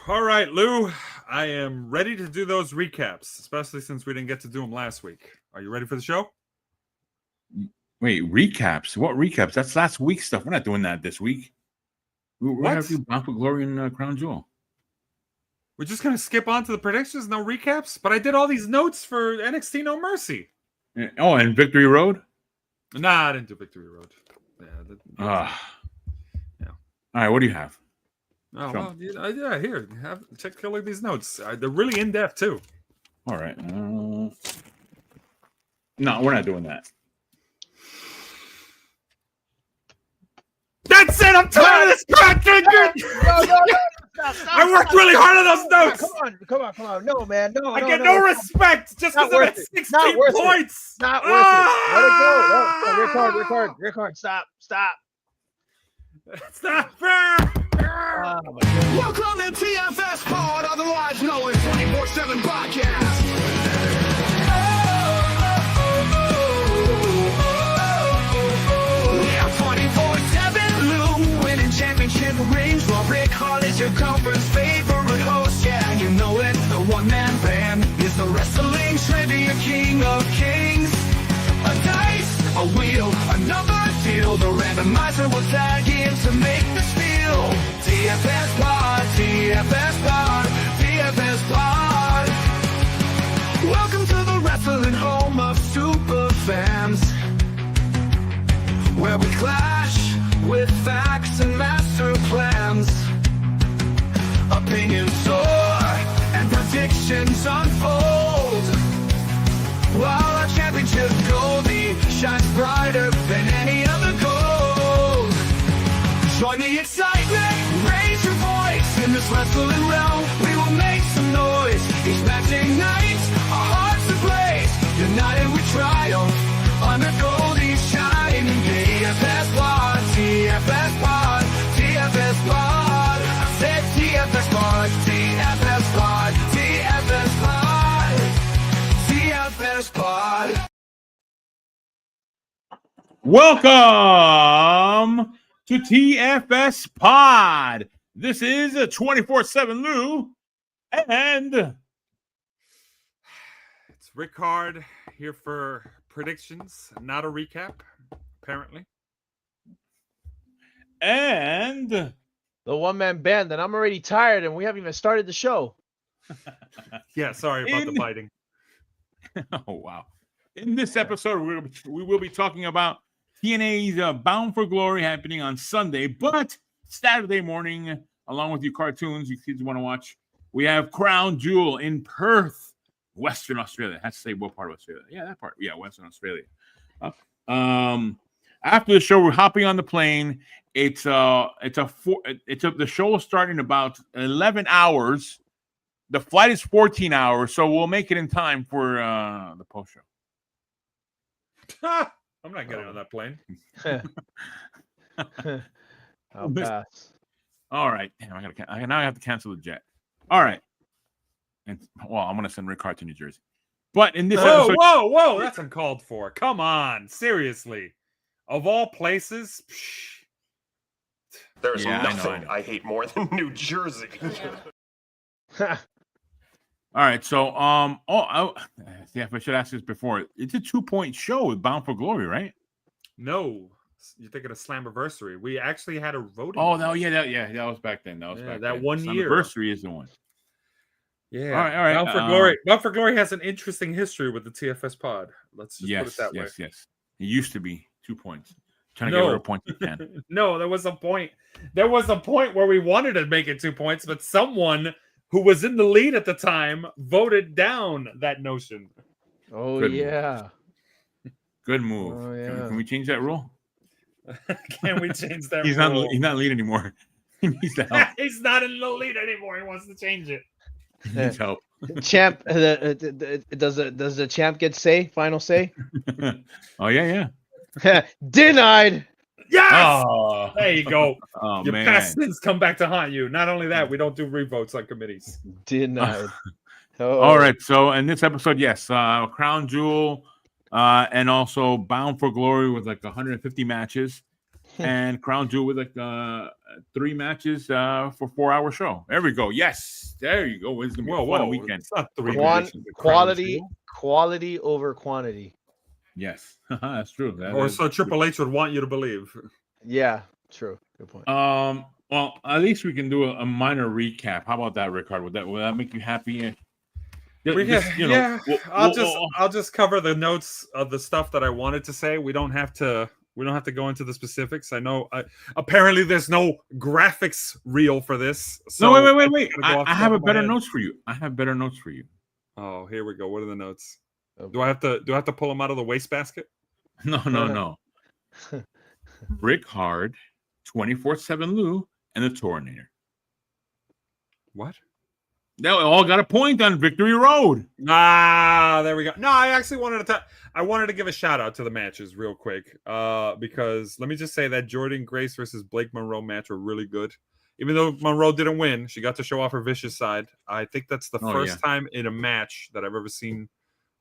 All right, Lou. I am ready to do those recaps, especially since we didn't get to do them last week. Are you ready for the show? Wait, recaps? What recaps? That's last week's stuff. We're not doing that this week. We're going to do Bound for Glory and Crown Jewel. We're just going to skip on to the predictions, no recaps? But I did all these notes for NXT No Mercy. Oh, and Victory Road? Nah, I didn't do Victory Road. Yeah. All right, what do you have? Oh, well, yeah, here. Check a look at these notes. They're really in-depth, too. All right. No, we're not doing that. That's it! I'm tired of this crap, dude! I worked really hard on those notes! Come on. No, man. No, I get no respect just because I'm at 16 points! Not worth it. Let it go. No, Ric-Hard. Stop. It's not fair! Welcome to TFSPOD, otherwise known as 24/7 Podcast. Yeah, 24/7 Lou, winning championship rings while Ric-Hard is your conference favorite host. Yeah, you know it, the one-man band is the wrestling trivia king of kings. A dice, a wheel, another deal. The randomizer will tag in to make the spiel. TFSPOD. Welcome to the wrestling home of super fans, where we clash with facts and master plans. Opinions soar and predictions unfold, while our championship goldie shines brighter than any other gold. Join the excitement, raise your voice. In this wrestling realm, we will make some noise. Each matching night, our hearts ablaze. United we triumph, under Goldie's shining. TFSPOD. I said TFSPOD. TFSPOD. Welcome to TFSPOD. This is a 24/7 Lou, and it's Ric-Hard here for predictions, not a recap, apparently. And The one-man band, and I'm already tired, and we haven't even started the show. Yeah, sorry about the biting. Oh, wow. In this episode, we will be talking about TNA's Bound for Glory happening on Sunday, but Saturday morning, along with your cartoons you kids want to watch, we have Crown Jewel in Perth, Western Australia. I have to say what part of Australia. Yeah, that part. Yeah, Western Australia. After the show, we're hopping on the plane. The show will start in about 11 hours. The flight is 14 hours, so we'll make it in time for the post show. I'm not getting on that plane. I'll pass. All right. Damn, now I have to cancel the jet. All right. And I'm gonna send Ric-Hard to New Jersey. But in this episode, whoa, that's uncalled for. Come on, seriously. Of all places, there's nothing I hate more than New Jersey. All right, so if I should ask this before, it's a 2-point show with Bound for Glory, right? No, you're thinking of Slammiversary. We actually had a voting. Oh no, that was back then. That was back then. 1 year. Slammiversary is the one. Yeah. All right. Bound for Glory. Bound for Glory has an interesting history with the TFSPOD. Let's just put it that way. Yes. It used to be 2 points. Trying to get rid of points at 10. No, there was a point. There was a point where we wanted to make it 2 points, but someone who was in the lead at the time voted down that notion. Oh, Good yeah. Good move. Oh, yeah. Can we change that rule? Can we change that He's rule? He's not lead anymore. He needs to help. He's not in the lead anymore. He wants to change it. He needs help. Champ, does the champ get final say? Oh, yeah. Denied. Yes! Oh. There you go. Oh, Your man. past sins come back to haunt you. Not only that, we don't do revotes on committees. Denied. All right. So in this episode, yes, Crown Jewel and also Bound for Glory with like 150 matches. and crown jewel with like 3 matches for 4-hour show. There we go. Yes, there you go. It's gonna be a fun weekend. It's not 3 Quan- matches at Crown quality, Jewel. quality over quantity. Yes, that's true. Or so Triple H would want you to believe. Yeah, true. Good point. Well, at least we can do a minor recap. How about that, Ric-Hard? Would that make you happy? I'll just cover the notes of the stuff that I wanted to say. We don't have to go into the specifics. I know apparently there's no graphics reel for this. So no, wait. I have a better notes for you. I have better notes for you. Oh, here we go. What are the notes? Okay. Do I have to pull them out of the wastebasket? No. Ric-Hard, 24/7 Lou, and the Tornator. What? They all got a point on Victory Road. Ah, there we go. No, I actually wanted to give a shout out to the matches real quick. Because let me just say that Jordynne Grace versus Blake Monroe match were really good. Even though Monroe didn't win, she got to show off her vicious side. I think that's the first time in a match that I've ever seen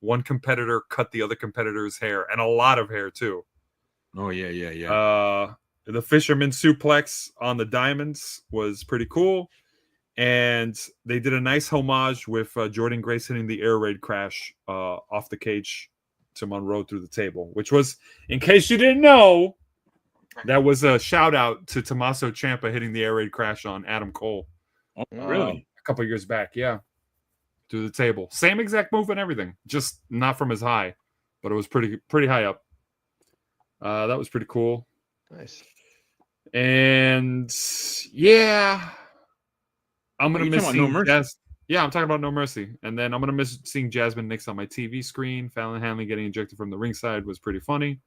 one competitor cut the other competitor's hair, and a lot of hair too. Oh yeah. The fisherman suplex on the diamonds was pretty cool. And they did a nice homage with Jordynne Grace hitting the air raid crash off the cage to Monroe through the table, which was, in case you didn't know, that was a shout out to Tommaso Ciampa hitting the air raid crash on Adam Cole. Oh, really? A couple years back, yeah. Through the table. Same exact move and everything, just not from as high, but it was pretty high up. That was pretty cool. Nice. And yeah. I'm gonna miss seeing No Mercy? Yeah, I'm talking about No Mercy, and then I'm gonna miss seeing Jasmine Nix on my TV screen. Fallon Henley getting ejected from the ringside was pretty funny,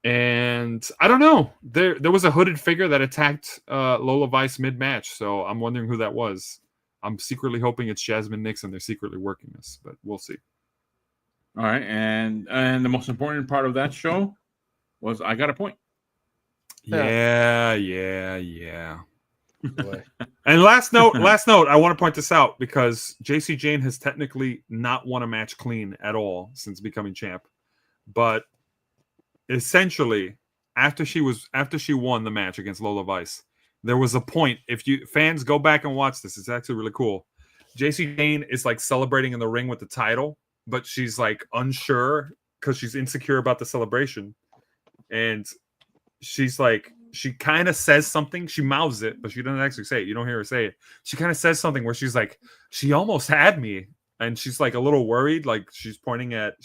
and I don't know. There was a hooded figure that attacked Lola Vice mid match, so I'm wondering who that was. I'm secretly hoping it's Jasmine Nix, and they're secretly working this, but we'll see. All right, and the most important part of that show was I got a point. Yeah. And last note, I want to point this out because JC Jane has technically not won a match clean at all since becoming champ. But essentially, after she won the match against Lola Vice, there was a point. If you fans go back and watch this, it's actually really cool. JC Jane is like celebrating in the ring with the title, but she's like unsure because she's insecure about the celebration. And she's like, she kind of says something. She mouths it, but she doesn't actually say it. You don't hear her say it. She kind of says something where she's like, she almost had me. And she's like a little worried. Like she's pointing at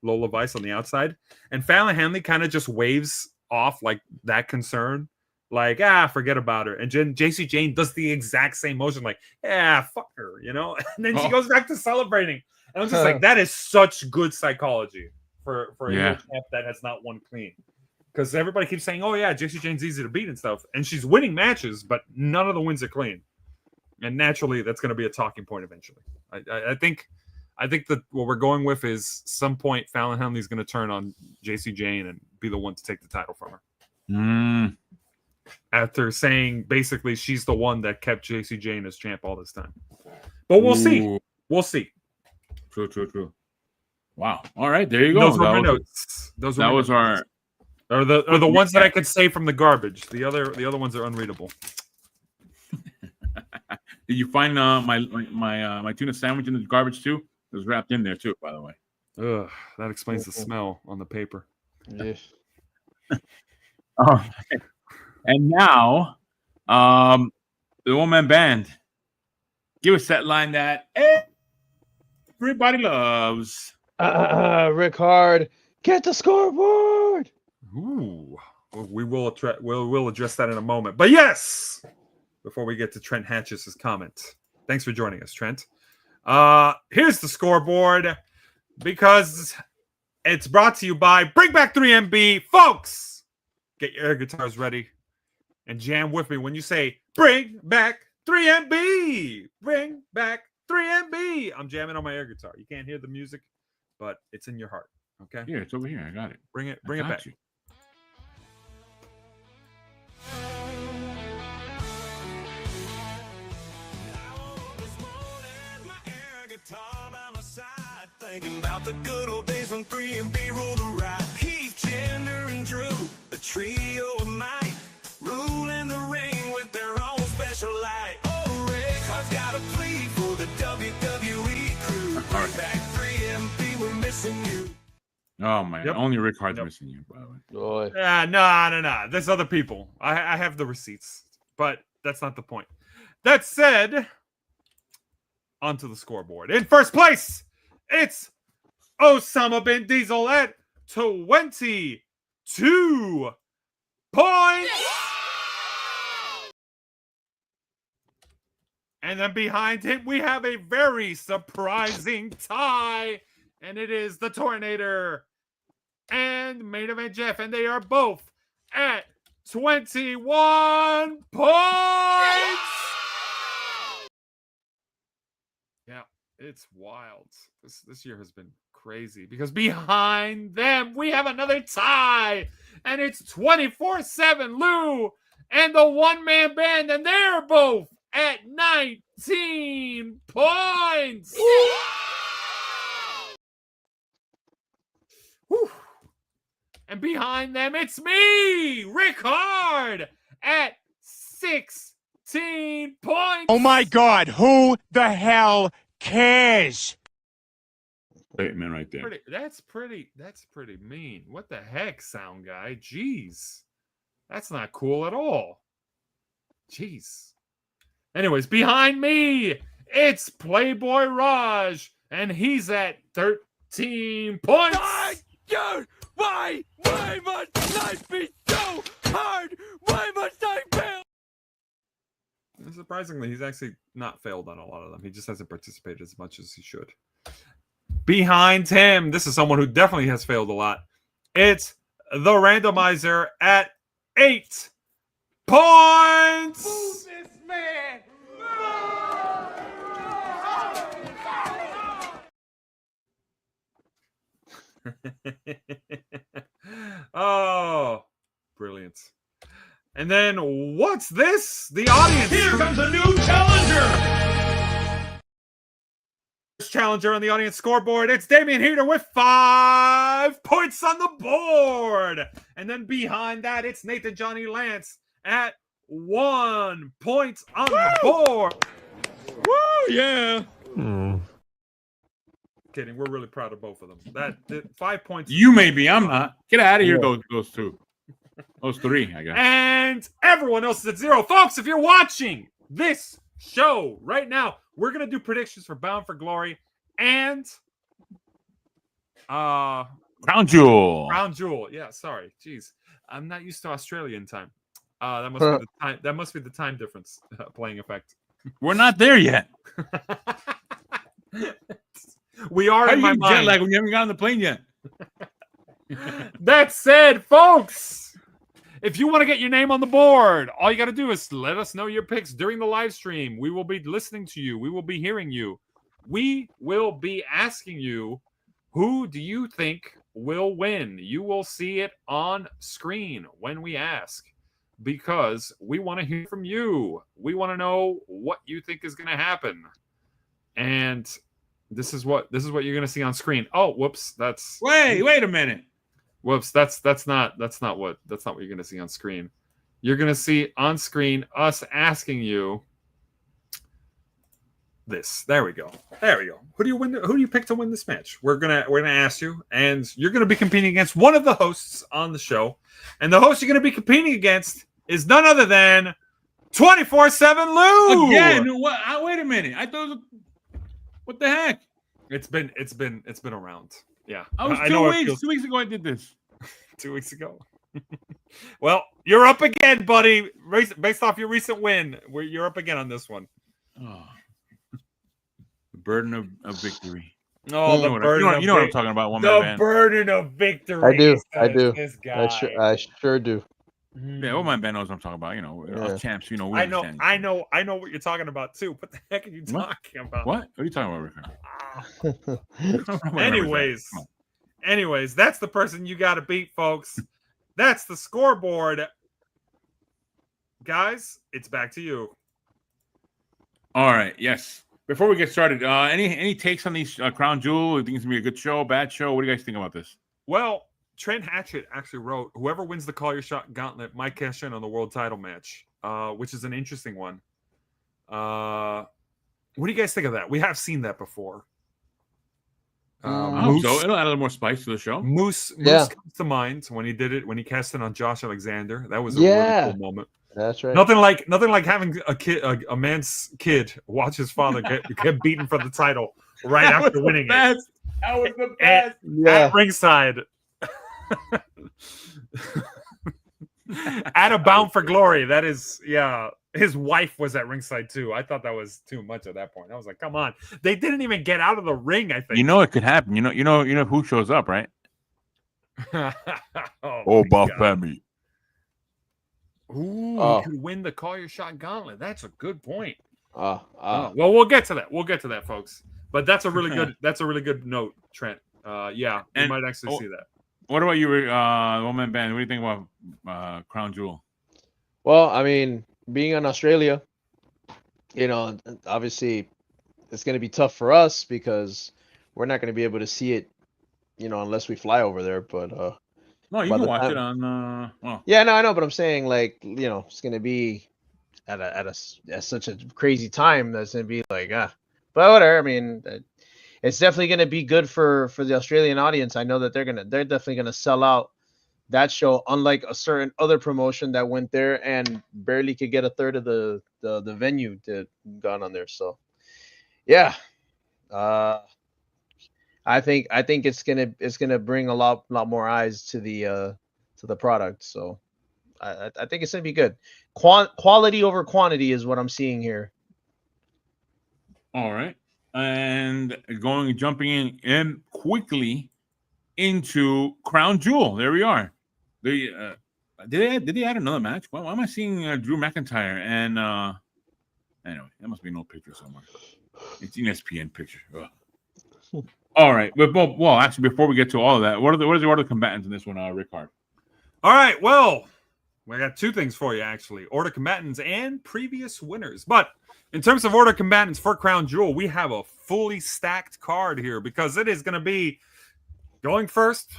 Lola Vice on the outside. And Fallon Henley kind of just waves off like that concern. Like, forget about her. And JC Jane does the exact same motion. Like, fuck her, you know? And then she goes back to celebrating. And I'm just like, that is such good psychology for a new champ that has not won clean. Because everybody keeps saying, oh, yeah, JC Jane's easy to beat and stuff. And she's winning matches, but none of the wins are clean. And naturally, that's going to be a talking point eventually. I think that what we're going with is some point Fallon Henley's going to turn on JC Jane and be the one to take the title from her. After saying basically she's the one that kept JC Jane as champ all this time. But we'll see. We'll see. True. Wow. All right, there you go. Those were my notes. That was our... Or the ones that I could say from the garbage. The other ones are unreadable. Did you find my tuna sandwich in the garbage too? It was wrapped in there too, by the way. Ugh, that explains the smell on the paper. Yes. Oh, and now, the one-man band. Give us that line that everybody loves. Ric-Hard, get the scoreboard. Ooh, we'll address that in a moment. But yes, before we get to Trent Hatch's comment, thanks for joining us, Trent. Here's the scoreboard because it's brought to you by Bring Back 3MB, folks. Get your air guitars ready and jam with me when you say "Bring Back 3MB." Bring back 3MB. I'm jamming on my air guitar. You can't hear the music, but it's in your heart. Okay. Here, it's over here. I got it. Bring it back. You. Thinking about the good old days when 3 and B ruled the ride. Heath, Gender, and Drew, the trio of might, ruling the ring with their own special light. Oh, Ric-Hard's got a plea for the WWE crew. Bring back 3MP, we're missing you. Oh man, Yep. only Ric-Hard's Yep. missing you, by the way. Boy. No. There's other people. I have the receipts, but that's not the point. That said, onto the scoreboard. In first place, it's Osama bin Diesel at 22 points. And then behind him, we have a very surprising tie. And it is the Tornator and Main Event Jeff. And they are both at 21 points. Yeah, it's wild. This year has been crazy because behind them, we have another tie. And it's 24/7 Lou and the one-man band. And they're both at 19 points. Whew. And behind them, it's me, Ric-Hard, at 16 points. Oh my God, who the hell cares? Statement right there. That's pretty mean. What the heck, sound guy? Jeez. That's not cool at all. Jeez. Anyways, behind me, it's Playboy Raj, and he's at 13 points. Dude, why must life be so hard? Why must I fail? And surprisingly, he's actually not failed on a lot of them. He just hasn't participated as much as he should. Behind him, this is someone who definitely has failed a lot. It's the randomizer at 8 points. Who's this man? Oh, brilliant. And then what's this? The audience. Here comes a new challenger. Challenger on the audience scoreboard. It's Damian Heater with 5 points on the board. And then behind that, it's Nathan Johnny Lance at 1 point on the board. Woo, yeah. Kidding. We're really proud of both of them. That 5 points. You may be, I'm not. Get out of here, those two. Those three, I guess. And everyone else is at 0. Folks, if you're watching this show right now, we're going to do predictions for Bound for Glory and Crown Jewel. Crown Jewel. Yeah, sorry. Jeez. I'm not used to Australian time. That must be the time. That must be the time difference playing effect. We're not there yet. We are How in you my jet mind. lag when you haven't got on the plane yet? That said, folks, if you want to get your name on the board, all you got to do is let us know your picks during the live stream. We will be listening to you. We will be hearing you. We will be asking you, who do you think will win? You will see it on screen when we ask, because we want to hear from you. We want to know what you think is going to happen. And this is what you're going to see on screen. Oh, whoops, that's Wait a minute. Whoops, that's not what you're gonna see on screen. You're gonna see on screen us asking you this. There we go. Who do you pick to win this match? We're gonna ask you, and you're gonna be competing against one of the hosts on the show. And the host you're gonna be competing against is none other than 24/7 Lou. Again, what? Wait a minute. I thought it was what the heck? It's been around. Yeah. I was I know it 2 weeks. feels- 2 weeks ago I did this. 2 weeks ago. Well, you're up again, buddy. Based off your recent win, you're up again on this one. Oh. The burden of victory. Oh, You know what I'm talking about, one man The band. burden of victory. I do. says This guy. I sure do. Yeah, one man band knows what I'm talking about. Us champs, we I know what you're talking about too. What the heck are you talking about? What are you talking about, Rick? Anyways, that's the person you got to beat, folks. That's the scoreboard. Guys, it's back to you. All right. Yes. Before we get started, any takes on these Crown Jewel? You think it's gonna be a good show, bad show? What do you guys think about this? Well, Trent Hatchett actually wrote, "Whoever wins the Call Your Shot Gauntlet might cash in on the world title match," which is an interesting one. What do you guys think of that? We have seen that before. I hope so. It'll add a little more spice to the show. Moose comes to mind when he did it, when he cast in on Josh Alexander. That was a really cool moment. That's right. Nothing like having a man's kid watch his father get beaten for the title right after winning it. That was the best. At ringside. At a Bound for Glory. That is, yeah. His wife was at ringside too. I thought that was too much at that point. I was like, come on. They didn't even get out of the ring, I think. You know it could happen. You know who shows up, right? oh Baphomet. Ooh, you could win the Call Your Shot Gauntlet. That's a good point. Well, we'll get to that. We'll get to that, folks. But that's a really good note, Trent. Yeah, you might actually see that. What about you, one-man band? What do you think about Crown Jewel? Well, I mean, being in Australia, obviously it's going to be tough for us because we're not going to be able to see it, unless we fly over there. But no, you can watch it on. Yeah, no, I know, but I'm saying it's going to be at such a crazy time that's going to be like but whatever. I mean, it's definitely going to be good for the Australian audience. I know that they're definitely going to sell out that show, unlike a certain other promotion that went there and barely could get a third of the venue to gone on there. So yeah, I think it's gonna bring a lot more eyes to the product. So I think it's gonna be good. Quality over quantity is what I'm seeing here. All right, and jumping in quickly into Crown Jewel. There we are. Did they add another match? Why am I seeing Drew McIntyre? And anyway, that must be an old picture somewhere. It's an ESPN picture. Ugh. All right, well, actually, before we get to all of that, what is the order of combatants in this one, Ric-Hard? All right, well, we got two things for you actually: order combatants and previous winners. But in terms of order combatants for Crown Jewel, we have a fully stacked card here because it is going to be going first.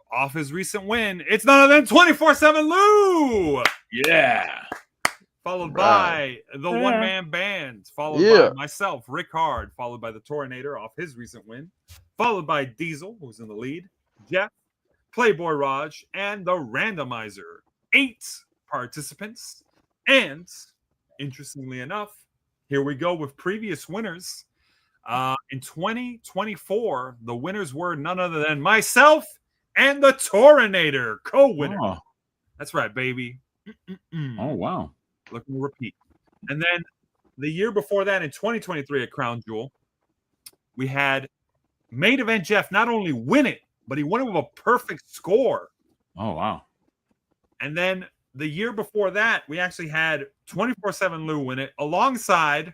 Off his recent win, it's none other than 24/7 Lou. Yeah. Followed by the one-man band, followed by myself, Ric-Hard, followed by the Torinator off his recent win, followed by Diesel, who's in the lead, Jeff, Playboy Raj, and the randomizer. 8 participants. And interestingly enough, here we go with previous winners. In 2024, the winners were none other than myself and the Torinator, co-winner. Oh. That's right, baby. Oh, wow. Looking to repeat. And then the year before that, in 2023 at Crown Jewel, we had main event Jeff not only win it, but he won it with a perfect score. Oh, wow. And then the year before that, we actually had 24/7 Lou win it alongside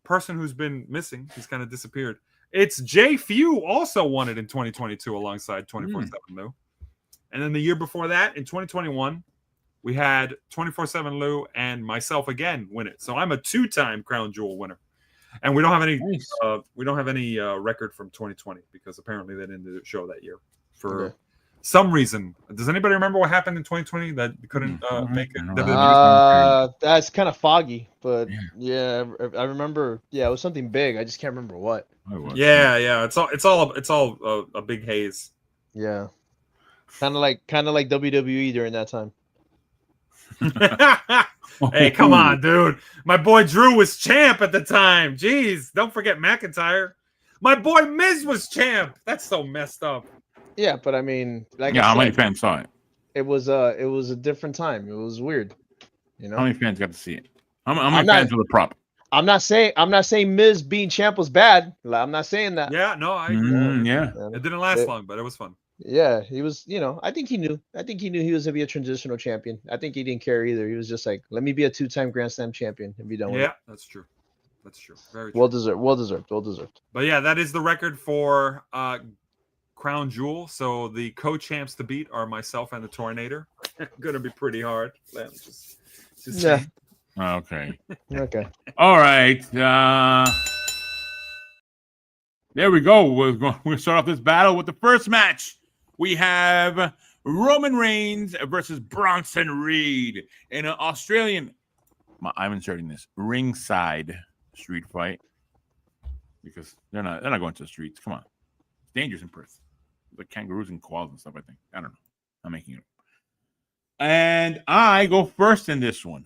person who's been missing. He's kind of disappeared. It's Jay Few also won it in 2022 alongside 24/7 Lou. And then the year before that, in 2021, we had 24/7 Lou and myself again win it. So I'm a 2-time Crown Jewel winner. And we don't have any record from 2020 because apparently they didn't do a show that year for some reason. Does anybody remember what happened in 2020 that couldn't make it? That's kind of foggy, but yeah, I remember. Yeah, it was something big. I just can't remember what. Yeah. It's all a big haze. Yeah, kind of like WWE during that time. Hey, come on, dude. My boy Drew was champ at the time. Jeez, don't forget McIntyre. My boy Miz was champ. That's so messed up. Yeah, but I mean, how many fans saw it? It was a different time. It was weird. How many fans got to see it? How many fans were the prop? I'm not saying Miz being champ was bad. I'm not saying that. Yeah, no, I agree. Yeah. It didn't last long, but it was fun. Yeah, he was, I think he knew he was gonna be a transitional champion. I think he didn't care either. He was just like, let me be a 2-time Grand Slam champion and be done with it. Yeah, that's true. Very true. Well deserved. But yeah, that is the record for Crown Jewel. So the co-champs to beat are myself and the Torinator. Gonna be pretty hard. Just yeah. Okay. Okay. All right. There we go. We're going to start off this battle with the first match. We have Roman Reigns versus Bronson Reed in an Australian. I'm inserting this ringside street fight because they're not going to the streets. Come on, it's dangerous in Perth. The kangaroos and koalas and stuff. I think I don't know. I'm making it up. And I go first in this one.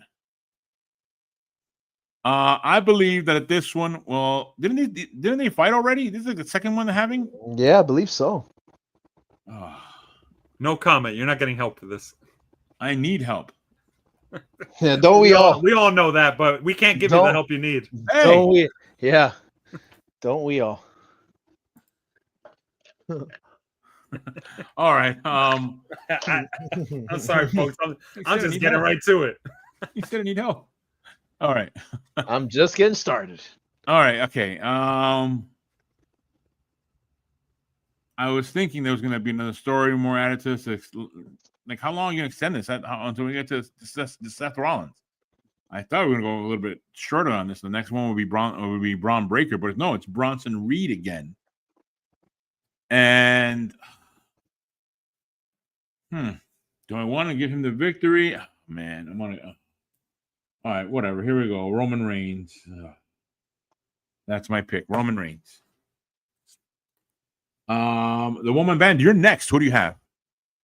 I believe that at this one, well, didn't they fight already? This is like the second one they're having. Yeah, I believe so. No comment. You're not getting help for this. I need help. Yeah, don't we all? We all know that, but we can't give you the help you need. Hey. Don't we? Yeah. Don't we all? All right. I'm sorry, folks. I'm just getting right to it. You said I need help. All right. I'm just getting started. All right. Okay. I was thinking there was going to be another story more added to this. Like, how long are you going to extend this until we get to Seth Rollins? I thought we were going to go a little bit shorter on this. The next one would be Braun Breaker, but no, it's Bronson Reed again. And do I want to give him the victory? Oh, man, I want to. All right, whatever. Here we go. Roman Reigns. That's my pick. Roman Reigns. The woman band. You're next. Who do you have?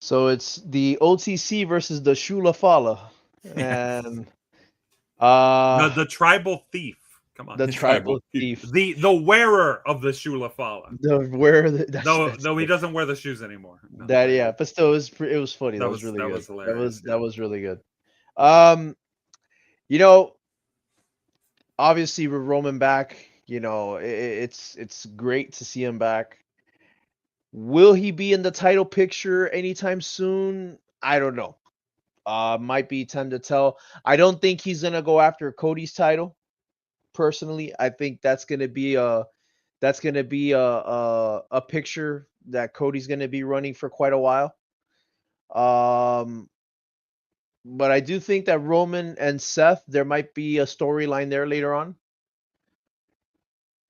So it's the OTC versus the Shula Fala, and the tribal thief. Come on, the tribal thief. The wearer of the Shula Fala. No, he doesn't wear the shoes anymore. No. But still, it was funny. That was really good. Was hilarious. That was really good. Obviously with Roman back, it's great to see him back. Will he be in the title picture anytime soon? I don't know. Might be time to tell. I don't think he's gonna go after Cody's title. Personally, I think that's gonna be a picture that Cody's gonna be running for quite a while. But I do think that Roman and Seth, there might be a storyline there later on.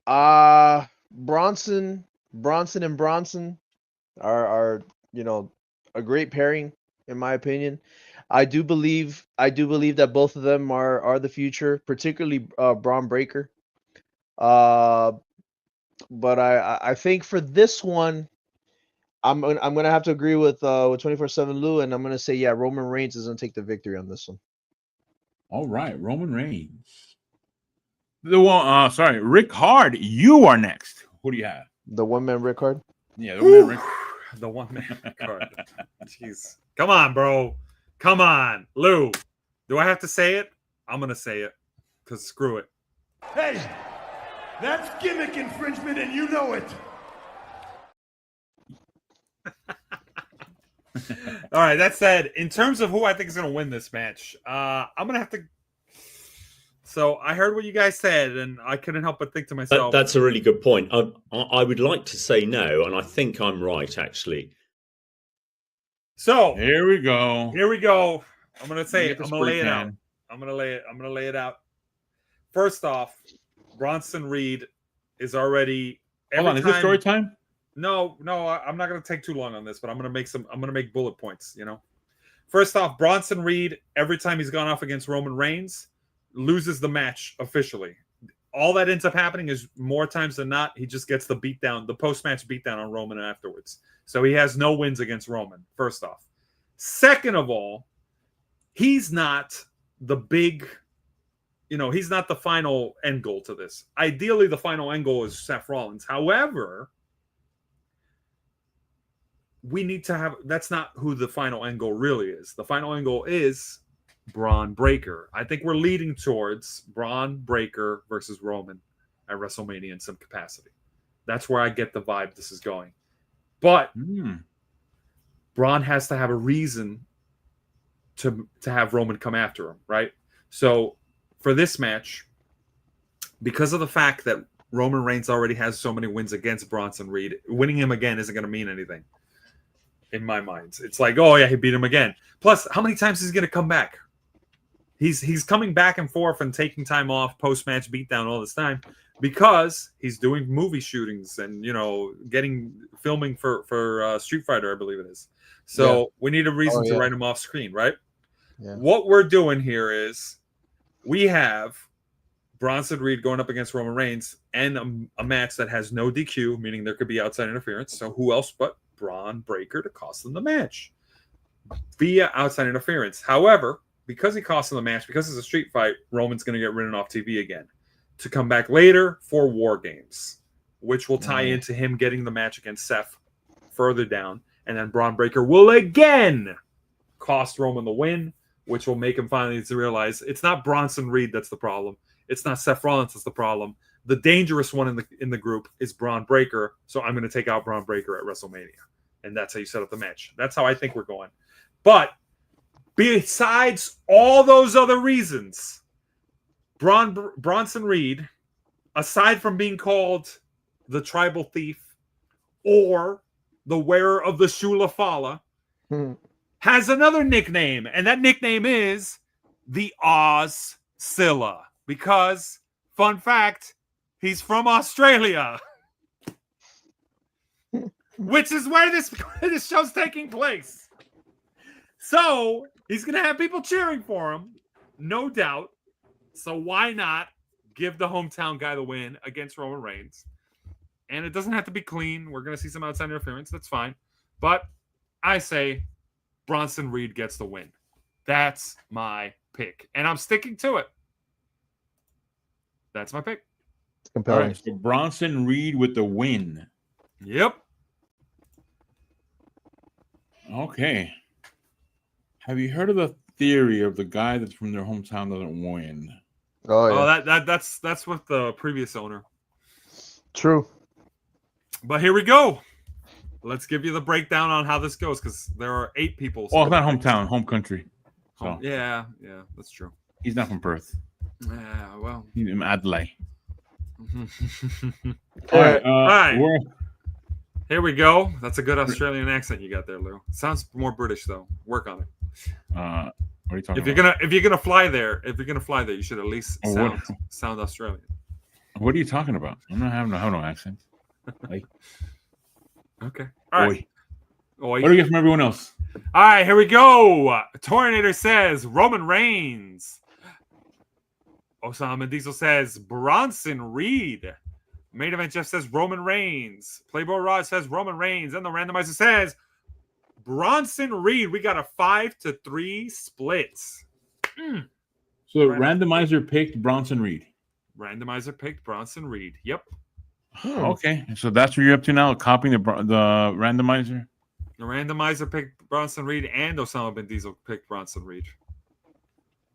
Bronson and Bronson are a great pairing in my opinion. I do believe that both of them are the future, particularly Braun Breaker. But I think for this one, I'm gonna have to agree with 24/7 Lou, and I'm gonna say Roman Reigns is gonna take the victory on this one. All right, Roman Reigns. Ric-Hard, you are next. Who do you have? The one-man Ric-Hard? Yeah, the one-man Ric-Hard. Jeez. Come on, bro. Come on. Lou, do I have to say it? I'm going to say it, because screw it. Hey, that's gimmick infringement, and you know it. All right, that said, in terms of who I think is going to win this match, I'm going to have to... So I heard what you guys said, and I couldn't help but think to myself... That's a really good point. I would like to say no, and I think I'm right, actually. So here we go. I'm going to say it. I'm going to lay it out. I'm going to lay it out. First off, Bronson Reed is already... Hold on, is this story time? No, I'm not going to take too long on this, but I'm going to make bullet points, First off, Bronson Reed, every time he's gone off against Roman Reigns, loses the match officially. All that ends up happening is more times than not, he just gets the beatdown, the post-match beatdown on Roman afterwards. So he has no wins against Roman, first off. Second of all, he's not the big, he's not the final end goal to this. Ideally, the final end goal is Seth Rollins. However, we need to have, that's not who the final end goal really is. The final end goal is Braun Breaker. I think we're leading towards Braun Breaker versus Roman at WrestleMania in some capacity. That's where I get the vibe this is going. But Braun has to have a reason to have Roman come after him, right? So for this match, because of the fact that Roman Reigns already has so many wins against Bronson Reed, winning him again isn't going to mean anything in my mind. It's like, oh yeah, he beat him again. Plus, how many times is he going to come back? He's coming back and forth and taking time off, post-match beatdown all this time. because he's doing movie shootings and filming for Street Fighter, I believe it is. So we need a reason to write him off screen, right? Yeah. What we're doing here is we have Bronson Reed going up against Roman Reigns and a match that has no DQ, meaning there could be outside interference. So who else but Braun Breaker to cost them the match via outside interference? However, because he cost them the match, because it's a street fight, Roman's going to get written off TV again to come back later for War Games, which will tie into him getting the match against Seth further down. And then Braun Breaker will again cost Roman the win, which will make him finally realize it's not Bronson Reed that's the problem. It's not Seth Rollins that's the problem. The dangerous one in the group is Braun Breaker, so I'm going to take out Braun Breaker at WrestleMania. And that's how you set up the match. That's how I think we're going. But besides all those other reasons, Bronson Reed, aside from being called the Tribal Thief or the Wearer of the Shula Fala, has another nickname, and that nickname is the Ozzilla. Because, fun fact, he's from Australia, which is where this show's taking place. So he's going to have people cheering for him, no doubt. So why not give the hometown guy the win against Roman Reigns? And it doesn't have to be clean. We're going to see some outside interference. That's fine. But I say Bronson Reed gets the win. That's my pick. And I'm sticking to it. That's my pick. Compelling. All right, so Bronson Reed with the win. Yep. Okay. Have you heard of the theory of the guy that's from their hometown doesn't win? Oh, yeah. That's with the previous owner. True. But here we go. Let's give you the breakdown on how this goes, because there are 8 people. Well, it's not hometown, home country. So yeah, that's true. he's not from Perth. Yeah, well. He's from Adelaide. All right. Here we go. That's a good Australian accent you got there, Lou. Sounds more British though. Work on it. What are you talking If you're gonna fly there, you should at least sound Australian. What are you talking about? I'm not having no accent. Like, okay. All right. What do you get from everyone else? All right, here we go. Tornator says Roman Reigns. Osama Diesel says Bronson Reed. Main Event Jeff says Roman Reigns. Playboy Rod says Roman Reigns. And the randomizer says Bronson Reed. We got a 5-3 split. So the randomizer picked Bronson Reed. Randomizer picked Bronson Reed. Yep. Okay. So that's what you're up to now, copying the randomizer? The randomizer picked Bronson Reed and Osama bin Diesel picked Bronson Reed.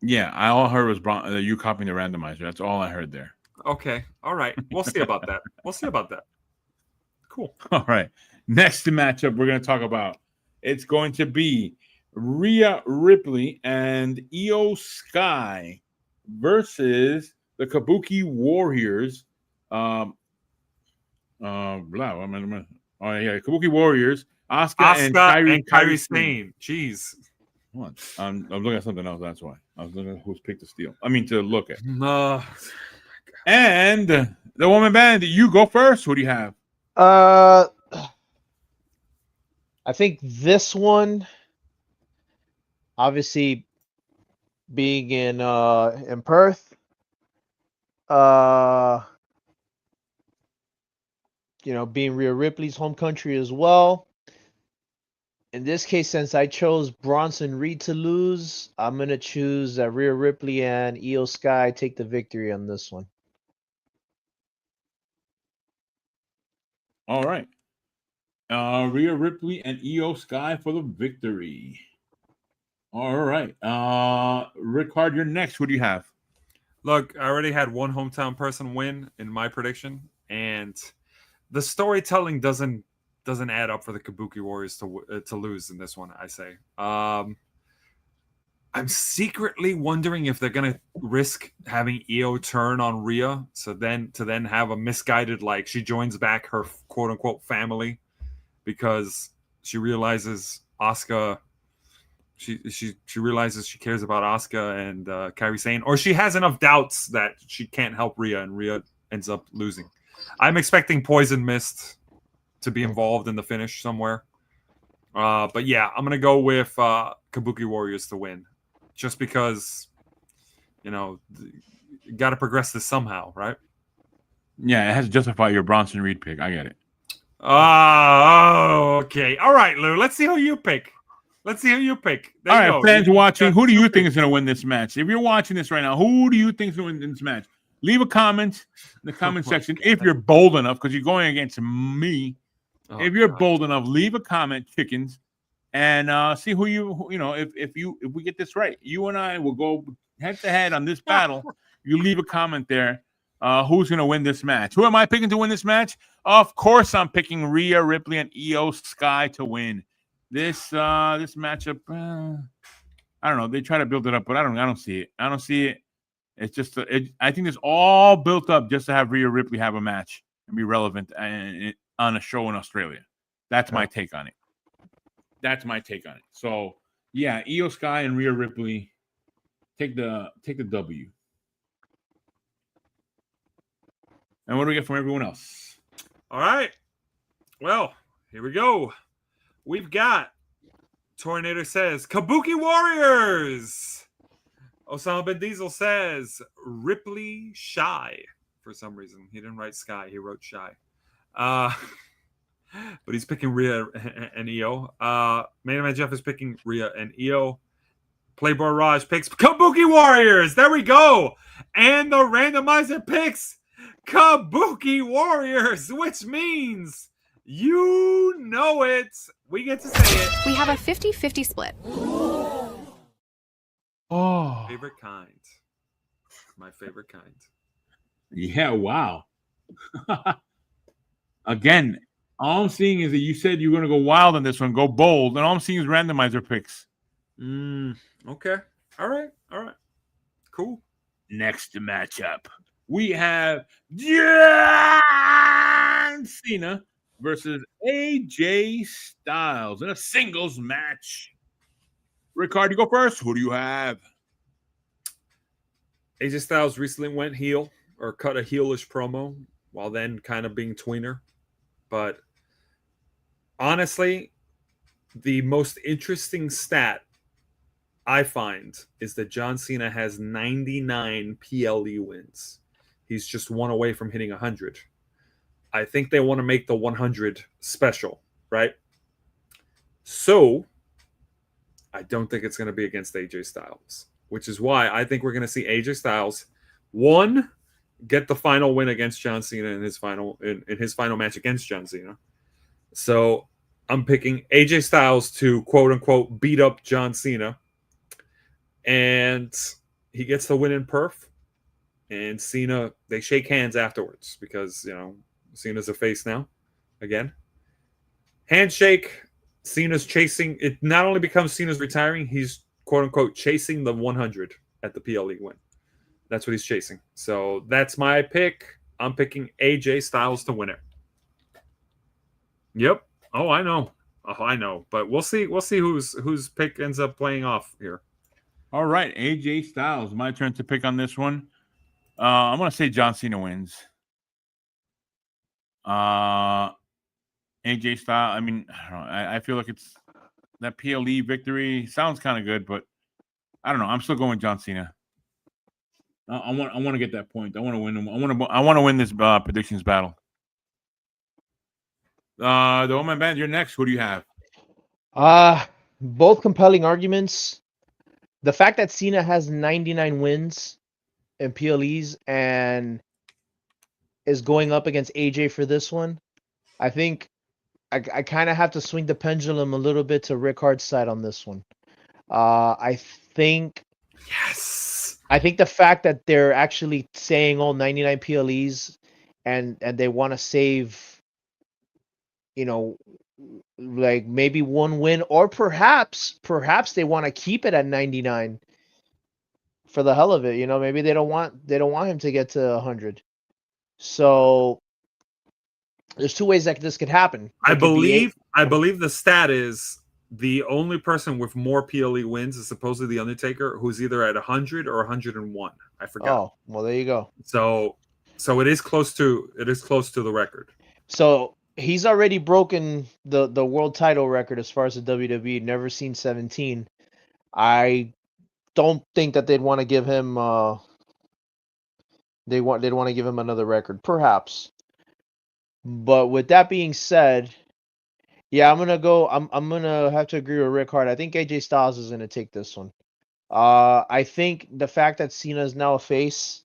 Yeah, all I heard was you copying the randomizer. That's all I heard there. Okay. All right. We'll see about that. Cool. All right. Next matchup we're going to talk about. It's going to be Rhea Ripley and Io Sky versus the Kabuki Warriors. Kabuki Warriors. Asuka and Kairi Sane. Jeez. What? I'm looking at something else. That's why I was looking at who's picked to steal. I mean to look at. And the woman band. You go first. Who do you have? I think this one, obviously, being in Perth, being Rhea Ripley's home country as well. In this case, since I chose Bronson Reed to lose, I'm going to choose Rhea Ripley and Io Sky take the victory on this one. All right. Rhea Ripley and Io Sky for the victory. All right. Ric-Hard, you're next. Who do you have? Look, I already had one hometown person win in my prediction, and the storytelling doesn't add up for the Kabuki Warriors to lose in this one, I say. I'm secretly wondering if they're going to risk having Io turn on Rhea to then have a misguided, like, she joins back her quote-unquote family because she realizes Asuka, she realizes she cares about Asuka and Kairi Sane, or she has enough doubts that she can't help Rhea, and Rhea ends up losing. I'm expecting Poison Mist to be involved in the finish somewhere. But yeah, I'm going to go with Kabuki Warriors to win. Just because, you got to progress this somehow, right? Yeah, it has to justify your Bronson Reed pick. I get it. Okay. All right, Lou. Let's see who you pick. There All you right, go. fans watching, who do you think pick. is going to win this match? If you're watching this right now, who do you think is going to win this match? Leave a comment in the comment section if you're bold enough, because you're going against me. If you're bold enough, leave a comment, chickens, and see who if we get this right, you and I will go head to head on this battle. You leave a comment there. Who's going to win this match? Who am I picking to win this match? Of course, I'm picking Rhea Ripley and Io Sky to win this matchup. I don't know. They try to build it up, but I don't see it. I don't see it. It's just I think it's all built up just to have Rhea Ripley have a match and be relevant on a show in Australia. That's my take on it. So yeah, Io Sky and Rhea Ripley take the W. And what do we get from everyone else? All right. Well, here we go. We've got Tornado says Kabuki Warriors. Osama Ben Diesel says Ripley Shy. For some reason, he didn't write Sky; he wrote Shy. But he's picking Rhea and Io. Main Event Jeff is picking Rhea and Io. Playboy Raj picks Kabuki Warriors. There we go. And the randomizer picks Kabuki Warriors, which means you know it. We get to say it. We have a 50-50 split. Oh, Favorite kind. My favorite kind. yeah! Wow. Again, all I'm seeing is that you said you're going to go wild on this one, go bold, and all I'm seeing is randomizer picks. Okay. All right. Cool. Next matchup, we have John Cena versus AJ Styles in a singles match. Ric-Hard, you go first. Who do you have? AJ Styles recently went heel or cut a heelish promo while then kind of being tweener. But honestly, the most interesting stat I find is that John Cena has 99 PLE wins. He's just one away from hitting 100. I think they want to make the 100 special, right? So I don't think it's going to be against AJ Styles, which is why I think we're going to see AJ Styles, one, get the final win against John Cena in his final match against John Cena. So I'm picking AJ Styles to quote unquote beat up John Cena, and he gets the win in perf. And Cena, they shake hands afterwards because Cena's a face now again. Handshake. Cena's chasing it. Not only becomes Cena's retiring, he's quote unquote chasing the 100 at the PLE win. That's what he's chasing. So that's my pick. I'm picking AJ Styles to win it. Yep. Oh, I know. But we'll see. We'll see whose pick ends up playing off here. All right, AJ Styles. My turn to pick on this one. I'm going to say John Cena wins. AJ Styles, I mean, I don't know. I feel like it's that PLE victory sounds kind of good, but I don't know. I'm still going John Cena. I want to get that point. I want to win. I want to win this predictions battle. The Woman Band, you're next. Who do you have? Both compelling arguments. The fact that Cena has 99 wins in PLEs and is going up against AJ for this one, I think I kind of have to swing the pendulum a little bit to Ric-Hard's side on this one. I think the fact that they're actually saying 99 PLEs and they want to save, like maybe one win, or perhaps they want to keep it at 99 for the hell of it. Maybe they don't want him to get to 100. So there's two ways that this could happen. I believe the stat is the only person with more PLE wins is supposedly the Undertaker, who's either at 100 or 101. I forgot. Oh, well, there you go. So So it is close to the record. So he's already broken the world title record as far as the WWE. Never seen 17. I don't think that they'd want to give him they'd want to give him another record, perhaps. But with that being said, yeah, I'm gonna have to agree with Ric-Hard. I think AJ Styles is gonna take this one. I think the fact that Cena is now a face,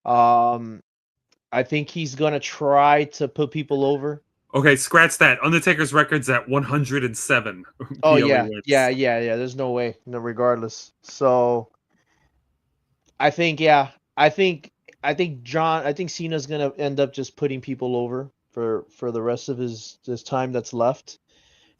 I think he's gonna try to put people over. Okay, scratch that. Undertaker's record's at 107. Oh PLE yeah, wins. yeah. There's no way, no, regardless. So I think, I think Cena's gonna end up just putting people over for the rest of his time that's left.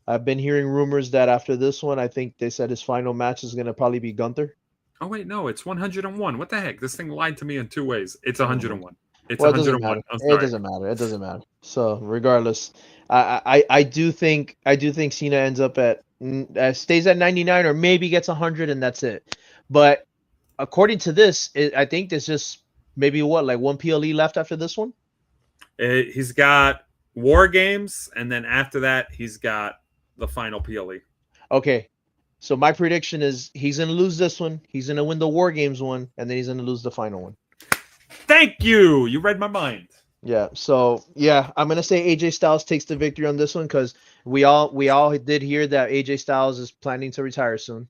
I've been hearing rumors that after this one, I think they said his final match is gonna probably be Gunther. Oh wait, no, it's 101. What the heck? This thing lied to me in 2 ways. It's 101. It's Well, it doesn't 101. matter. I'm It sorry. doesn't matter. It doesn't matter. So regardless, I do think Cena ends up stays at 99 or maybe gets 100 and that's it. But according to this, I think there's just maybe like one PLE left after this one. He's got War Games, and then after that, he's got the final PLE. Okay, so my prediction is he's gonna lose this one. He's gonna win the War Games one, and then he's gonna lose the final one. Thank you. You read my mind. Yeah. So yeah, I'm gonna say AJ Styles takes the victory on this one because we all did hear that AJ Styles is planning to retire soon.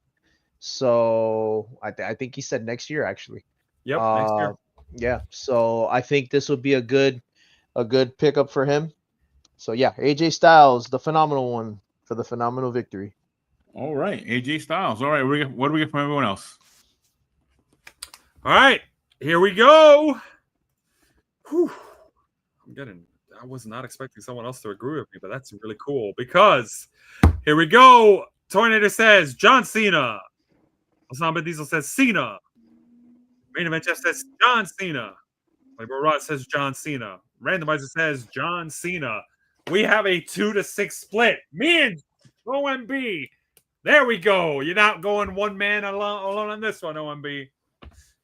So I think he said next year actually. Yep, next year. Yeah. So I think this would be a good pickup for him. So yeah, AJ Styles, the phenomenal one, for the phenomenal victory. All right, AJ Styles. All right, what do we get from everyone else? All right, here we go. Whew. I was not expecting someone else to agree with me, but that's really cool because here we go. Tornado says John Cena. Osama Diesel says Cena. Main Event Jeff says John Cena. Labor Rod says John Cena. Randomizer says John Cena. We have a 2-6 split. Me and OMB. There we go. You're not going one man alone on this one, OMB.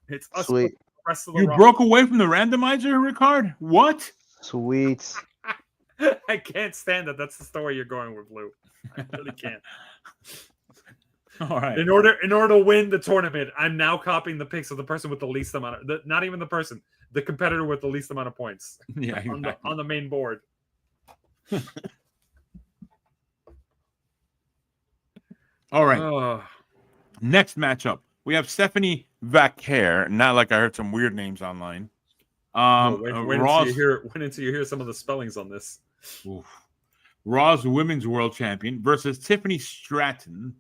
It's us. Sweet. The rest of the You broke away from the randomizer, Ric-Hard? What? Sweet. I can't stand that. That's the story you're going with, Lou. I really can't. All right. In order to win the tournament, I'm now copying the picks of the person with the least amount of not even the person, the competitor with the least amount of points. Yeah, on the main board. All right. Next matchup, we have Stephanie Vaquer. Not like I heard some weird names online. Wait until you hear some of the spellings on this. Oof. Raw's Women's World Champion versus Tiffany Stratton,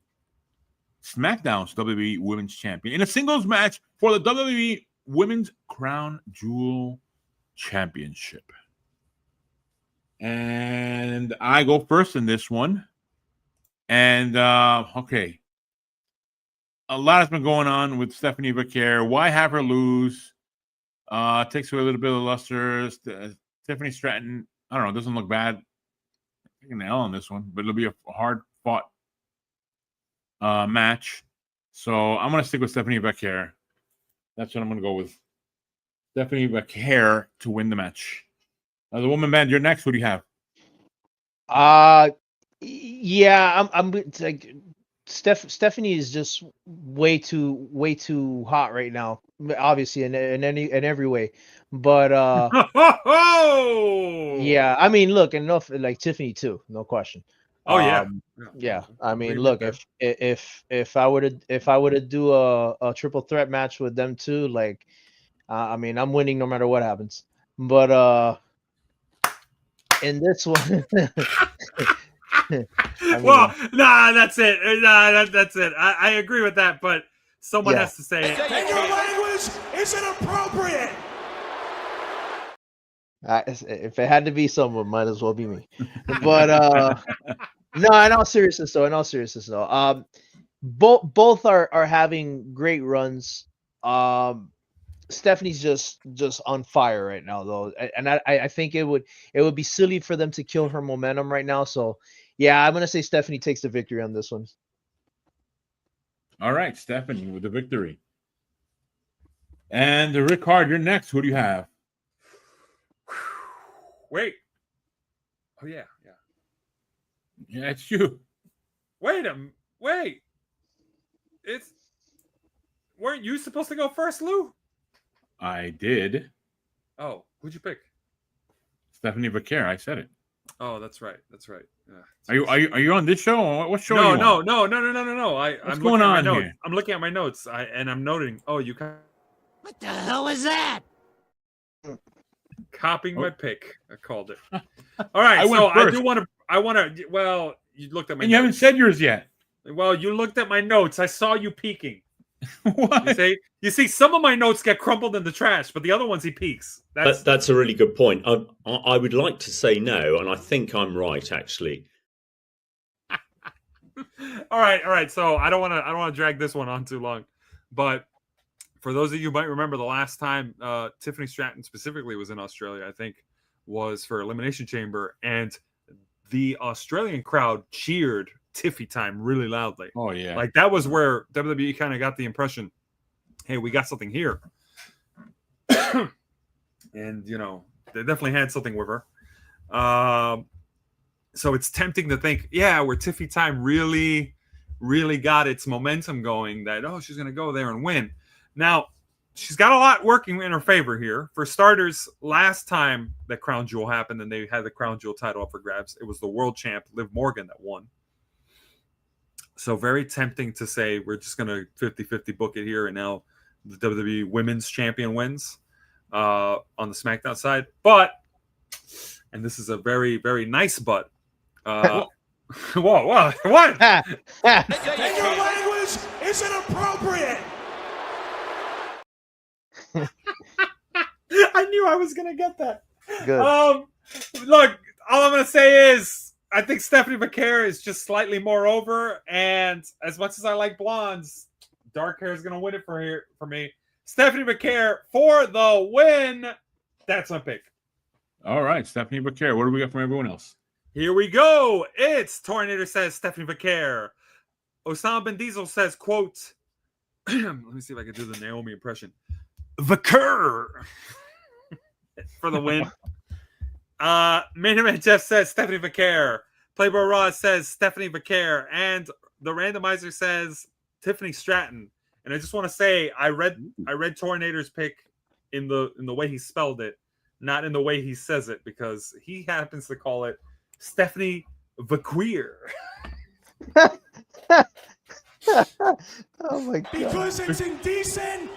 SmackDown's WWE Women's Champion, in a singles match for the WWE Women's Crown Jewel Championship. And I go first in this one. And, okay. A lot has been going on with Stephanie Vaquer. Why have her lose? Takes away a little bit of luster. Tiffany Stratton, I don't know, doesn't look bad. Taking an L on this one, but it'll be a hard-fought match. So I'm going to stick with Stephanie Vaquer. That's what I'm going to go with. Stephanie Vaquer to win the match. Now, the woman band, you're next. Who do you have? Yeah, I'm like Stephanie is just way too hot right now. Obviously, in every way. But yeah, I mean, look, enough like Tiffany too, no question. Oh yeah. Yeah. I mean, look, if I were to do a triple threat match with them too, like, I mean, I'm winning no matter what happens. But in this one, that's it. That's it. I agree with that, but someone has to say it. And your language is inappropriate. If it had to be someone, might as well be me. But no, in all seriousness though, both are having great runs. Stephanie's just on fire right now though, and I think it would be silly for them to kill her momentum right now. So yeah, I'm gonna say Stephanie takes the victory on this one. All right, Stephanie with the victory. And Ric-Hard, you're next. Who do you have? Wait. Oh yeah. Yeah, it's you. Wait. Weren't you supposed to go first, Lou? I did. Oh, who'd you pick? Stephanie Vaquer. I said it. Oh, that's right. Yeah. Are you on this show? Or what show No, are you on? no. What's going on here? I'm looking at my notes. I'm noting. Oh, you What the hell was that? copying my pick. I called it. All right. I went So first. I want to. Well, you looked at my. And you haven't notes. said yours yet. Well, you looked at my notes. I saw you peeking. What? You see, some of my notes get crumpled in the trash, but the other ones he peeks. That's a really good point. I would like to say no, and I think I'm right, actually. All right. So I don't want to drag this one on too long, but for those of you who might remember, the last time Tiffany Stratton specifically was in Australia, I think, was for Elimination Chamber, and the Australian crowd cheered Tiffy time really loudly. Oh yeah. Like that was where WWE kind of got the impression, hey, we got something here. And they definitely had something with her. So it's tempting to think, yeah, where Tiffy time really, really got its momentum going, that she's gonna go there and win. Now, she's got a lot working in her favor here. For starters, last time that Crown Jewel happened and they had the Crown Jewel title up for grabs, it was the world champ Liv Morgan that won. So very tempting to say we're just going to 50-50 book it here, and now the WWE Women's Champion wins on the SmackDown side. But, and this is a very, very nice but. Whoa, what? And your language is inappropriate. I knew I was going to get that. Good. Look, all I'm going to say is I think Stephanie Vaquer is just slightly more over, and as much as I like blondes, dark hair is going to win it for me. Stephanie Vaquer for the win. That's my pick. All right, Stephanie Vaquer. What do we got from everyone else? Here we go. It's Tornator says Stephanie Vaquer. Osama Ben Diesel says, quote, let me see if I can do the Naomi impression. Vaquer for the win. Main Event Jeff says Stephanie Vaquer. Playboy Raw says Stephanie Vaquer. And the randomizer says Tiffany Stratton. And I just want to say I read Tornator's pick in the way he spelled it, not in the way he says it, because he happens to call it Stephanie Vaquer. Oh my god. Because it's indecent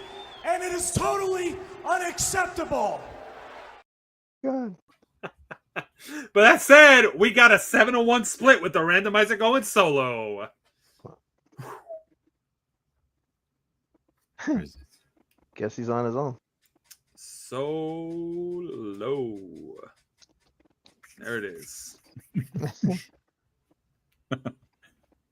and it is totally unacceptable. God. But that said, we got a 7-1 split with the randomizer going solo. Guess he's on his own. Solo. There it is.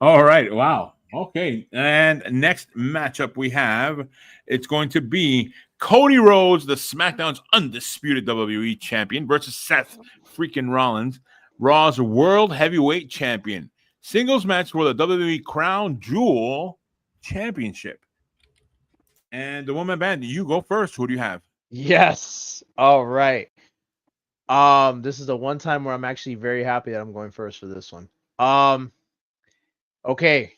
All right. Wow. Okay. And next matchup we have, it's going to be Cody Rhodes, the SmackDown's undisputed WWE champion, versus Seth freaking Rollins, Raw's World Heavyweight Champion. Singles match for the WWE Crown Jewel Championship. And the woman band, you go first. Who do you have? Yes. All right. This is the one time where I'm actually very happy that I'm going first for this one. Okay.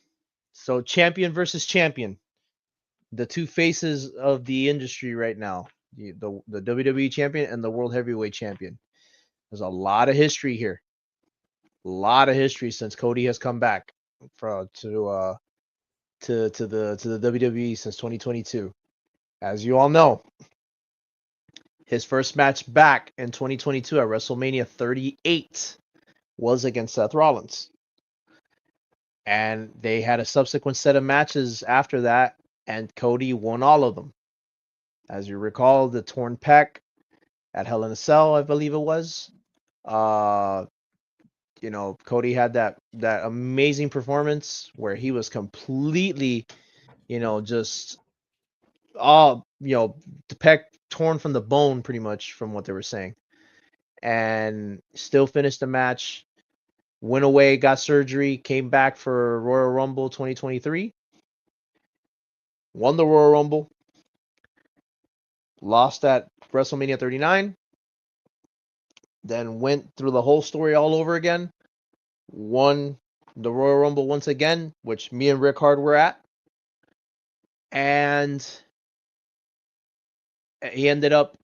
So champion versus champion. The two faces of the industry right now. The WWE champion and the World Heavyweight champion. There's a lot of history here. A lot of history since Cody has come back to the WWE since 2022. As you all know, his first match back in 2022 at WrestleMania 38 was against Seth Rollins. And they had a subsequent set of matches after that, and Cody won all of them. As you recall, the torn pec at Hell in a Cell, I believe it was. Cody had that amazing performance where he was completely, just the pec torn from the bone, pretty much, from what they were saying, and still finished the match. Went away, got surgery, came back for Royal Rumble 2023. Won the Royal Rumble. Lost at WrestleMania 39. then went through the whole story all over again, won the Royal Rumble once again, which me and Ric-Hard were at, and he ended up,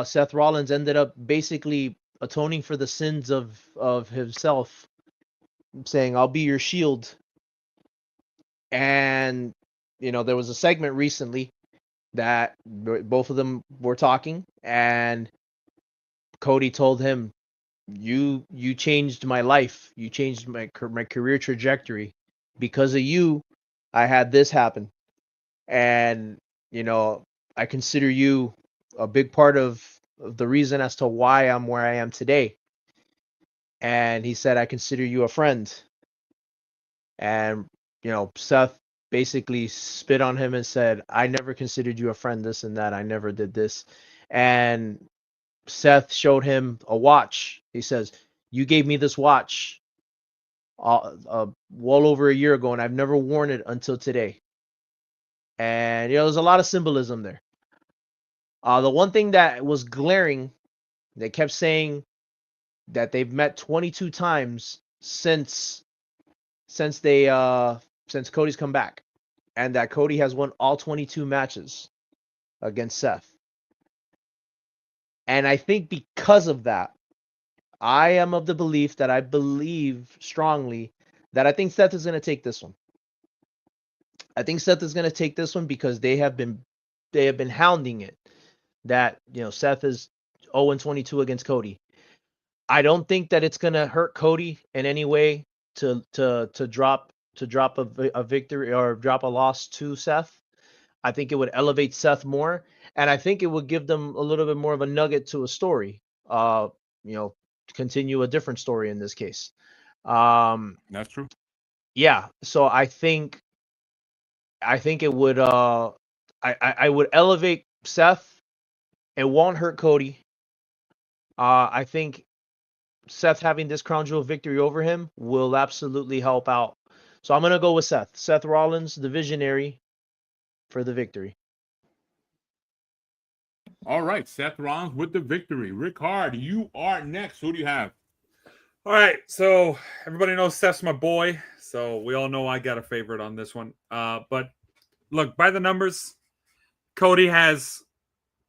Seth Rollins ended up basically atoning for the sins of himself, saying, "I'll be your shield." And there was a segment recently that both of them were talking, and Cody told him, "You changed my life. You changed my career trajectory. Because of you, I had this happen, and I consider you a big part of the reason as to why I'm where I am today." And he said, "I consider you a friend." And Seth basically spit on him and said, "I never considered you a friend, this and that. I never did this." And Seth showed him a watch. He says, "You gave me this watch well over a year ago, and I've never worn it until today." And there's a lot of symbolism there. The one thing that was glaring, they kept saying that they've met 22 times since Cody's come back, and that Cody has won all 22 matches against Seth. And I think because of that, I am of the belief that I believe strongly that I think Seth is going to take this one. I think Seth is going to take this one because they have been hounding it. That Seth is 0-22 against Cody. I don't think that it's going to hurt Cody in any way to drop a victory or drop a loss to Seth. I think it would elevate Seth more, and I think it would give them a little bit more of a nugget to a story. Continue a different story in this case. That's true. Yeah, so I think it would I would elevate Seth. It won't hurt Cody. I think Seth having this crown jewel victory over him will absolutely help out. So I'm going to go with Seth. Seth Rollins, the visionary, for the victory. All right, Seth Rollins with the victory. Ric-Hard, you are next. Who do you have? All right, so everybody knows Seth's my boy, so we all know I got a favorite on this one. But look, by the numbers, Cody has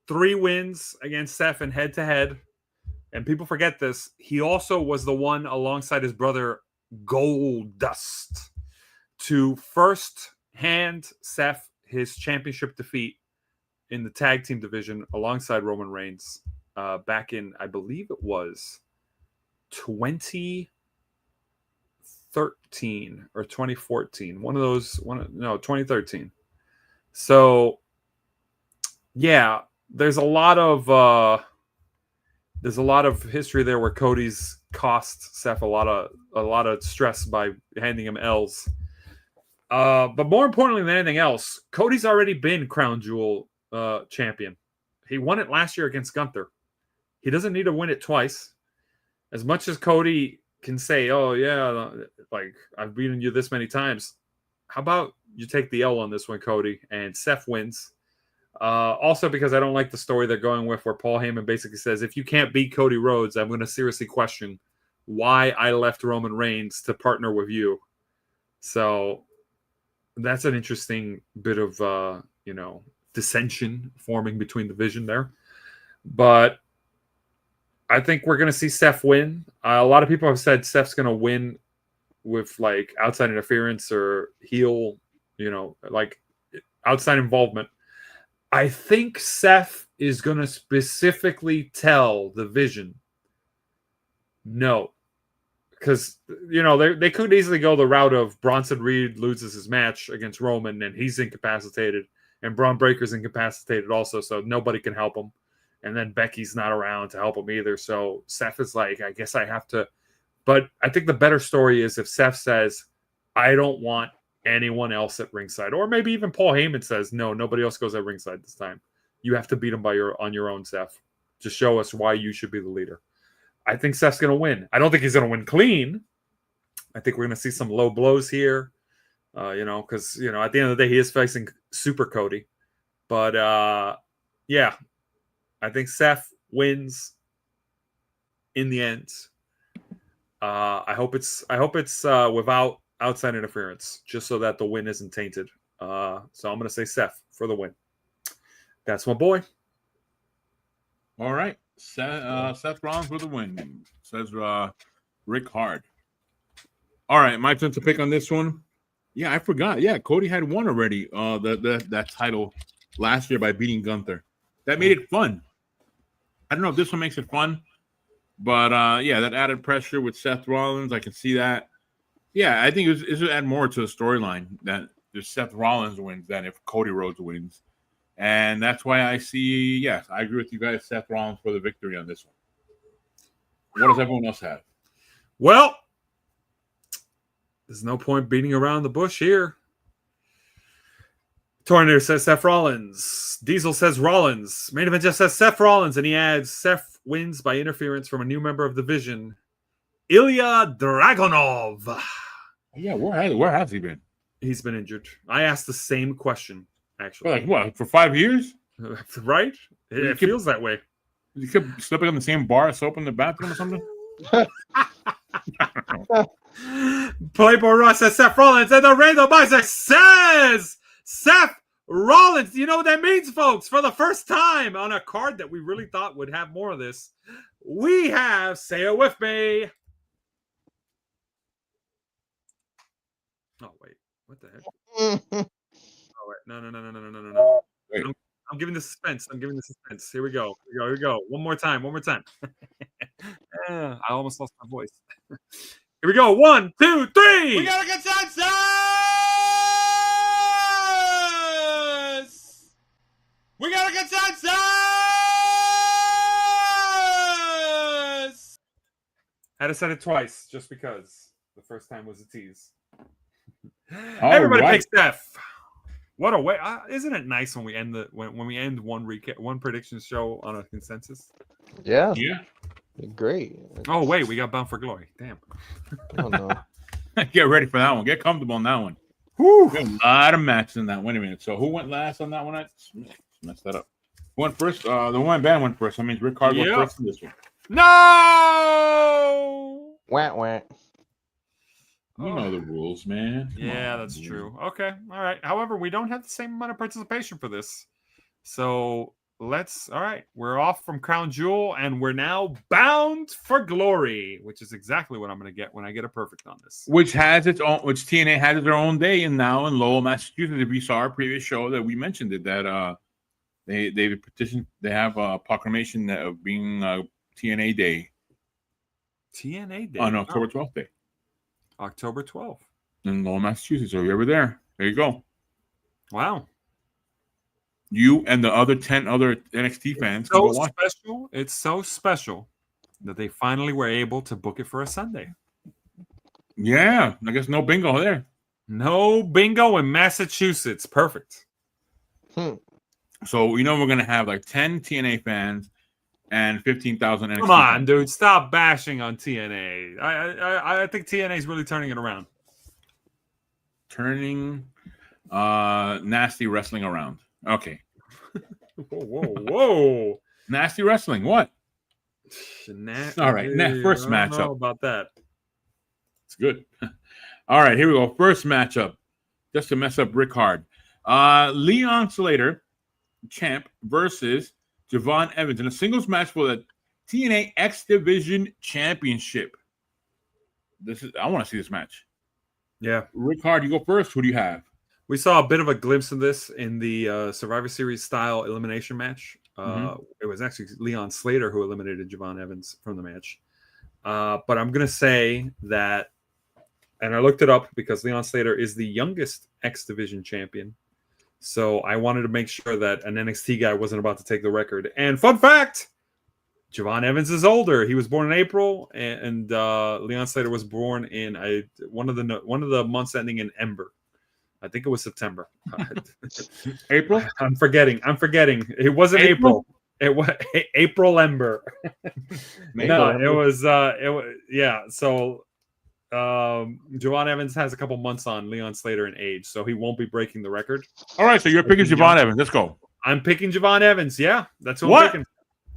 3 wins against Seth in head-to-head, and people forget this. He also was the one alongside his brother Goldust to first hand Seth his championship defeat in the tag team division alongside Roman Reigns back in, I believe it was 2013 or 2014. 2013. So yeah, there's a lot of history there where Cody's cost Seth a lot of stress by handing him L's. But more importantly than anything else, Cody's already been Crown Jewel champion. He won it last year against Gunther. He doesn't need to win it twice. As much as Cody can say, "Oh yeah, like I've beaten you this many times," how about you take the L on this one, Cody, and Seth wins. Also, because I don't like the story they're going with, where Paul Heyman basically says, "If you can't beat Cody Rhodes, I'm going to seriously question why I left Roman Reigns to partner with you." So that's an interesting bit of dissension forming between the division there. But I think we're going to see Seth win. A lot of people have said Seth's going to win with like outside interference or heel, like outside involvement. I think Seth is going to specifically tell the Vision no. Because, they could easily go the route of Bronson Reed loses his match against Roman and he's incapacitated, and Braun Breaker's incapacitated also, so nobody can help him. And then Becky's not around to help him either. So Seth is like, I guess I have to. But I think the better story is if Seth says, I don't want anyone else at ringside. Or maybe even Paul Heyman says, no, nobody else goes at ringside this time. You have to beat him on your own, Seth. Just show us why you should be the leader. I think Seth's going to win. I don't think he's going to win clean. I think we're going to see some low blows here. Because, at the end of the day, he is facing Super Cody. But, yeah. I think Seth wins in the end. I hope it's without outside interference, just so that the win isn't tainted. So I'm gonna say Seth for the win. That's my boy. All right, Seth Rollins with a win. Says Ric-Hard. All right, my turn to pick on this one. Yeah, I forgot. Yeah, Cody had won already. That title last year by beating Gunther. That made it fun. I don't know if this one makes it fun, but yeah, that added pressure with Seth Rollins, I can see that. Yeah, I think it would add more to the storyline that if Seth Rollins wins than if Cody Rhodes wins. And that's why I see, yes, I agree with you guys, Seth Rollins for the victory on this one. What does everyone else have? Well, there's no point beating around the bush here. Tornator says Seth Rollins. Diesel says Rollins. Main Event just says Seth Rollins, and he adds Seth wins by interference from a new member of the Division, Ilya Dragunov. Yeah, where has he been? He's been injured. I asked the same question, actually. Like what, for 5 years? Right? It feels that way. You kept slipping on the same bar of soap in the bathroom or something? Playboy Ross says Seth Rollins, and the Randall Bicer says Seth Rollins. You know what that means, folks? For the first time on a card that we really thought would have more of this, we have, say it with me. Oh, wait. What the heck? Oh, wait. No. Wait. I'm giving the suspense. Here we go. Here we go. One more time. I almost lost my voice. Here we go. 1, 2, 3. We got a consensus! We got a consensus! Had to said it twice just because the first time was a tease. Everybody picks Steph. What a way! Isn't it nice when we end when we end one prediction show on a consensus? Yeah. Great. Oh wait, we got Bound for Glory. Damn. Oh no. Get ready for that one. Get comfortable on that one. Whew. A lot of matches in that. Wait a minute. So who went last on that one? I messed that up. Who went first? The one band went first. That means Ric-Hard went first in this one. No. Wah. You know the rules, man. Yeah, that's true. Okay. All right. However, we don't have the same amount of participation for this. So all right. We're off from Crown Jewel and we're now Bound for Glory, which is exactly what I'm going to get when I get a perfect on this. Which TNA has their own day in Lowell, Massachusetts. If you saw our previous show that we mentioned it, that they petitioned, they have a proclamation of being TNA Day. TNA Day? On October 12th day. October 12th. In Lowell, Massachusetts. So you're over there. There you go. Wow. You and the other 10 other NXT fans. So special. It's so special that they finally were able to book it for a Sunday. Yeah. I guess no bingo there. No bingo in Massachusetts. Perfect. So we're going to have like 10 TNA fans and 15,000 NXT Come on, fans. dude. Stop bashing on TNA. I think TNA is really turning it around. Turning nasty wrestling around. Okay. Whoa. Nasty wrestling. What? All right. First I don't know matchup. about that. It's good. All right. Here we go. First matchup. Just to mess up Ric-Hard. Leon Slater, champ, versus Javon Evans in a singles match for the TNA X Division Championship. I want to see this match. Yeah. Ric-Hard, you go first. Who do you have? We saw a bit of a glimpse of this in the Survivor Series style elimination match. It was actually Leon Slater who eliminated Javon Evans from the match. But I'm going to say that, and I looked it up because Leon Slater is the youngest X Division champion. So I wanted to make sure that an NXT guy wasn't about to take the record. And fun fact, Javon Evans is older. He was born in April, and Leon Slater was born in one of the months ending in Ember. I think it was September. April? I'm forgetting. It wasn't April. It was April Ember. No, it was yeah. So Javon Evans has a couple months on Leon Slater in age, so he won't be breaking the record. All right, so you're picking Javon Evans. Let's go. I'm picking Javon Evans. Yeah, that's what I'm picking.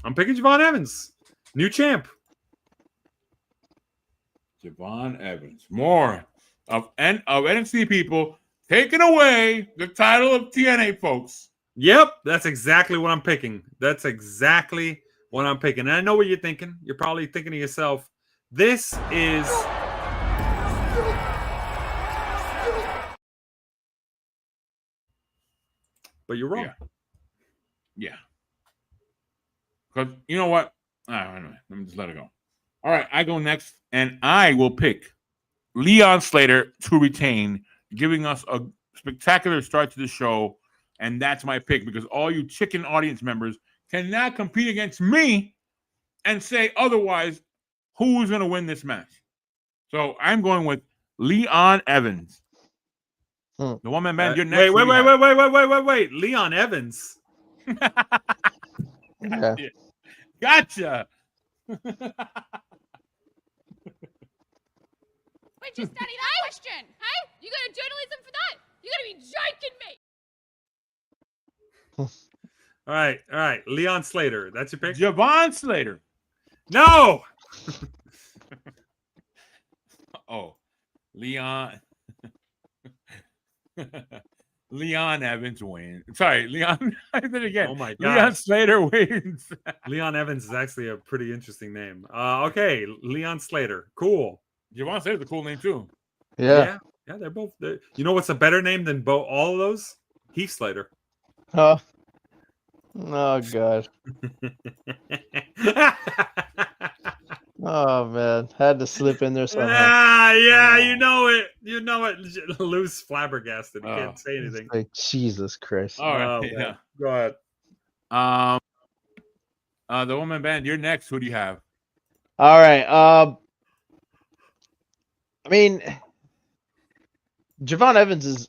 I'm picking Javon Evans, new champ. Javon Evans. More of NXT people taking away the title of TNA, folks. Yep, that's exactly what I'm picking. That's exactly what I'm picking. And I know what you're thinking. You're probably thinking to yourself, this is... But you're wrong. Yeah. Because you know what? Anyway, let me just let it go. All right, I go next, and I will pick Leon Slater to retain, giving us a spectacular start to the show. And that's my pick, because all you chicken audience members cannot compete against me and say otherwise. Who's going to win this match? So I'm going with Leon Evans. The one-man band. You're next. Wait. Leon Evans. Yeah. Gotcha. Wait, just study that question. Hey, you go to journalism for that? You gotta be joking me. All right. Leon Slater. That's your pick? Javon Slater. No! Oh, Leon. Leon Evans wins. Sorry, Leon. I did it again. Oh my God. Leon Slater wins. Leon Evans is actually a pretty interesting name. Okay, Leon Slater. Cool. Javon Slater's a cool name too. Yeah. Yeah, they're both. You know what's a better name than all of those? Heath Slater. Oh. Oh God. Oh man, had to slip in there somehow. You know it. Lou's flabbergasted. He can't say anything. Like Jesus Christ. All right. Yeah. Go ahead. The woman band. You're next. Who do you have? All right. I mean, Javon Evans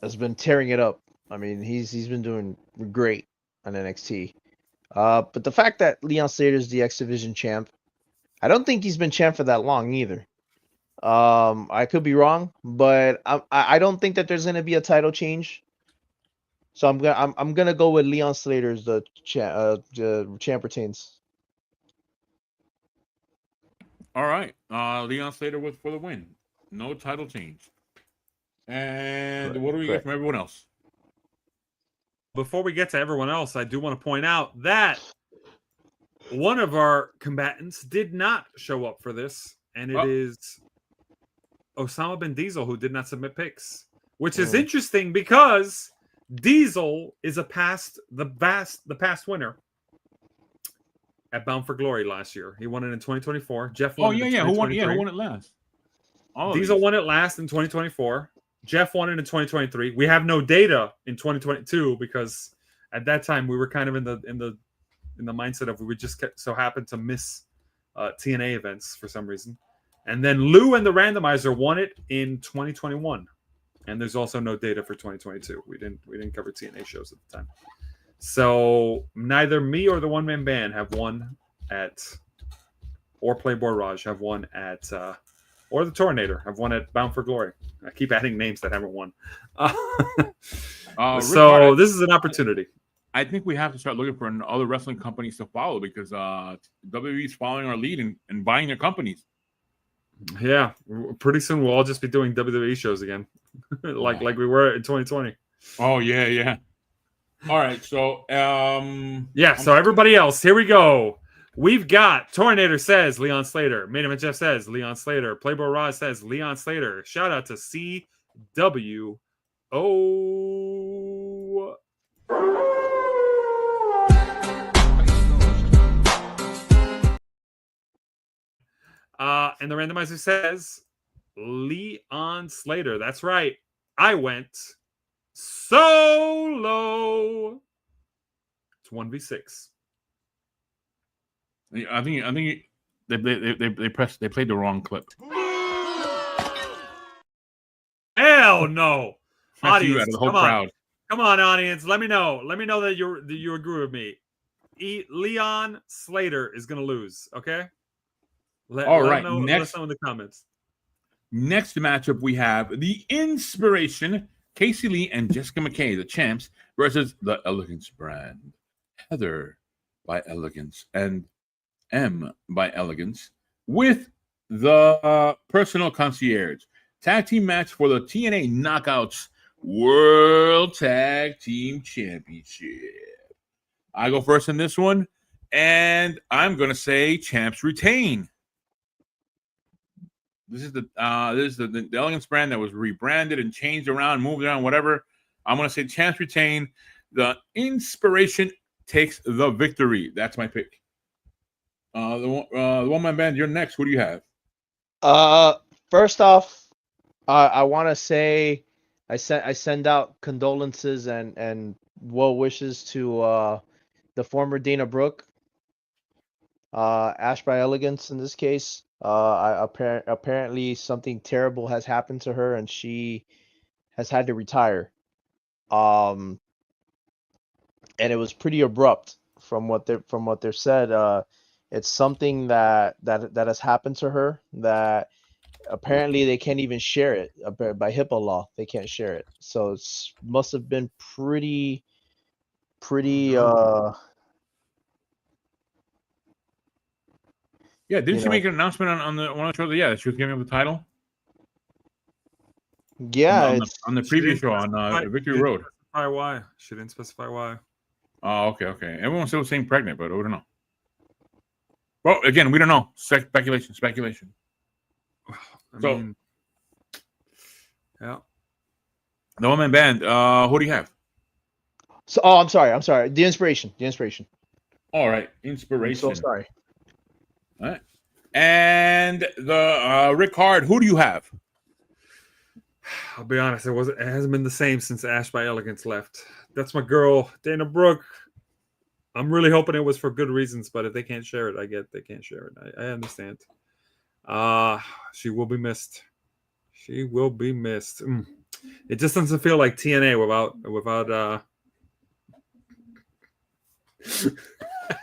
has been tearing it up. I mean, he's been doing great on NXT. But the fact that Leon Slater is the X Division champ, I don't think he's been champ for that long either. I could be wrong, but I don't think that there's gonna be a title change. So I'm gonna go with Leon Slater as the champ retains. All right. Leon Slater was for the win. No title change. And what do we get from everyone else? Before we get to everyone else, I do want to point out that one of our combatants did not show up for this, and it is Osama bin Diesel, who did not submit picks, which is interesting because Diesel is the past winner at Bound for Glory last year. He won it in 2024. Jeff won it in 2023. Who won it last? Diesel won it last in 2024. Jeff won it in 2023. We have no data in 2022 because at that time we were kind of in the mindset of we would just so happen to miss TNA events for some reason. And then Lou and the randomizer won it in 2021. And there's also no data for 2022. We didn't cover TNA shows at the time. So neither me or the one man band have won or Playboy Raj have won at or the Tornator have won at Bound for Glory. I keep adding names that haven't won. So this is an opportunity. I think we have to start looking for other wrestling companies to follow because WWE is following our lead and buying their companies. Yeah, pretty soon we'll all just be doing WWE shows again, like we were in 2020. Oh yeah. All right, so so everybody else, here we go. We've got Tornator says Leon Slater. Main Event Jeff says Leon Slater. Playboy Ross says Leon Slater. Shout out to CWO. And the randomizer says Leon Slater. That's right. I went solo. It's 1v6. I think they played the wrong clip. Hell no. Audience, the whole crowd. Come on, audience. Let me know that you agree with me. Leon Slater is gonna lose. Okay. Let us know in the comments. Next matchup we have the Inspiration, Casey Lee and Jessica McKay, the champs, versus the Elegance brand, Heather by Elegance and M by Elegance, with the Personal Concierge tag team match for the TNA Knockouts World Tag Team Championship. I go first in this one, and I'm going to say champs retain. This is the Elegance brand that was rebranded and changed around, moved around, whatever. I'm going to say champs retain. The Inspiration takes the victory. That's my pick. The one-man band, you're next. Who do you have? First off, I want to say I send out condolences and well wishes to the former Dana Brooke, Ash by Elegance in this case. Apparently something terrible has happened to her and she has had to retire. And it was pretty abrupt from what they're said. It's something that has happened to her that apparently they can't even share it by HIPAA law. They can't share it, so it must have been pretty. Yeah, didn't she make an announcement on the one of the shows? Yeah, she was giving up the title. Yeah, on the previous show on Victory Road. Why? She didn't specify why. Oh, okay. Everyone's still saying pregnant, but we don't know. Well, again, we don't know. Speculation. I mean, yeah. The one-man band. Who do you have? So, I'm sorry. The Inspiration. All right, Inspiration. I'm so sorry. All right, and the Ric-Hard. Who do you have? I'll be honest. It hasn't been the same since Ash by Elegance left. That's my girl, Dana Brooke. I'm really hoping it was for good reasons, but if they can't share it, I get they can't share it. I understand. She will be missed. She will be missed. It just doesn't feel like TNA without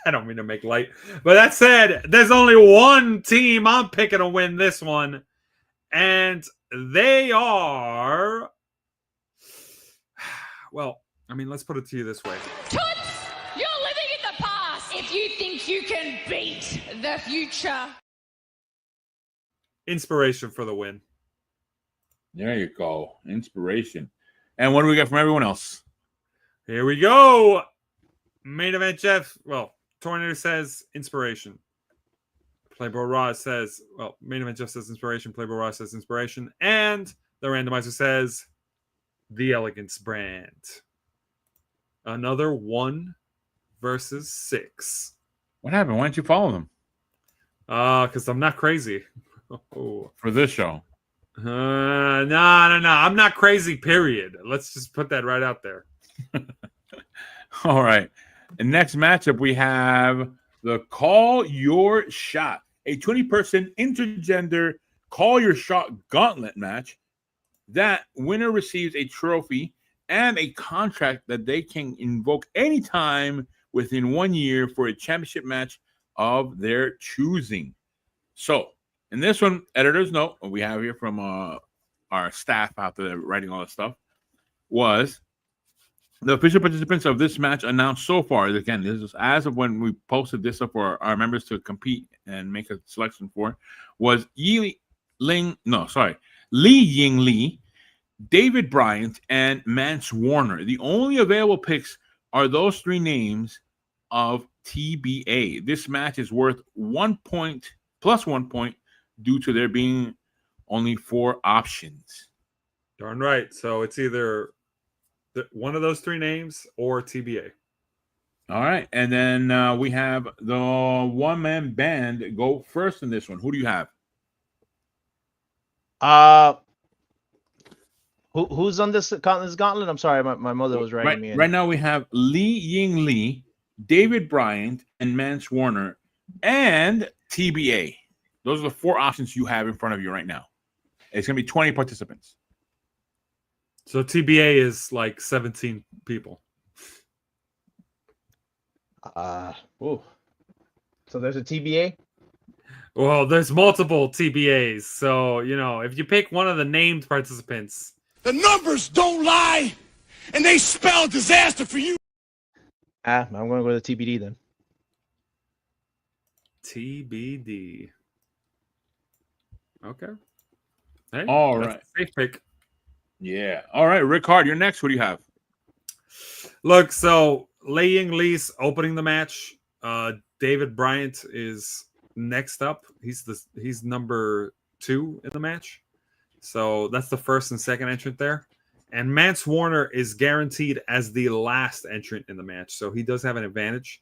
I don't mean to make light, but that said, there's only one team I'm picking to win this one, and they are. Well, I mean, let's put it to you this way. Toots, you're living in the past if you think you can beat the future. Inspiration for the win. There you go. Inspiration. And what do we get from everyone else? Here we go. Main event Jeff. Well, Tornado says Inspiration. Playboy Raw says, well, Main event Jeff says Inspiration. Playboy Raw says Inspiration. And the randomizer says the Elegance brand. Another 1 versus 6. What happened? Why didn't you follow them? Because I'm not crazy. For this show. No. I'm not crazy, period. Let's just put that right out there. All right. The next matchup, we have the Call Your Shot, a 20-person intergender Call Your Shot gauntlet match. That winner receives a trophy and a contract that they can invoke anytime within 1 year for a championship match of their choosing. So, in this one, editor's note, what we have here from our staff out there writing all this stuff, was the official participants of this match announced so far. Again, this is as of when we posted this up for our members to compete and make a selection for, was Lee Ying Lee, David Bryant, and Mance Warner. The only available picks are those 3 names of TBA. This match is worth 1 point plus 1 point due to there being only 4 options. Darn right. So it's either one of those 3 names or TBA. All right. And then we have the one-man band go first in this one. Who do you have? Who's on this gauntlet? I'm sorry, my mother was writing me in. Right now we have Lee Ying Lee, David Bryant, and Mance Warner, and TBA. Those are the 4 options you have in front of you right now. It's going to be 20 participants. So TBA is like 17 people. So there's a TBA? Well, there's multiple TBAs. So, if you pick one of the named participants. The numbers don't lie, and they spell disaster for you. I'm going to go to TBD then. TBD. Okay. Hey, All that's right. a safe pick. Yeah. All right, Ric-Hard, you're next. What do you have? Look, so Lei Ying Lee's opening the match. David Bryant is next up. He's number 2 in the match. So that's the first and second entrant there. And Mance Warner is guaranteed as the last entrant in the match. So he does have an advantage.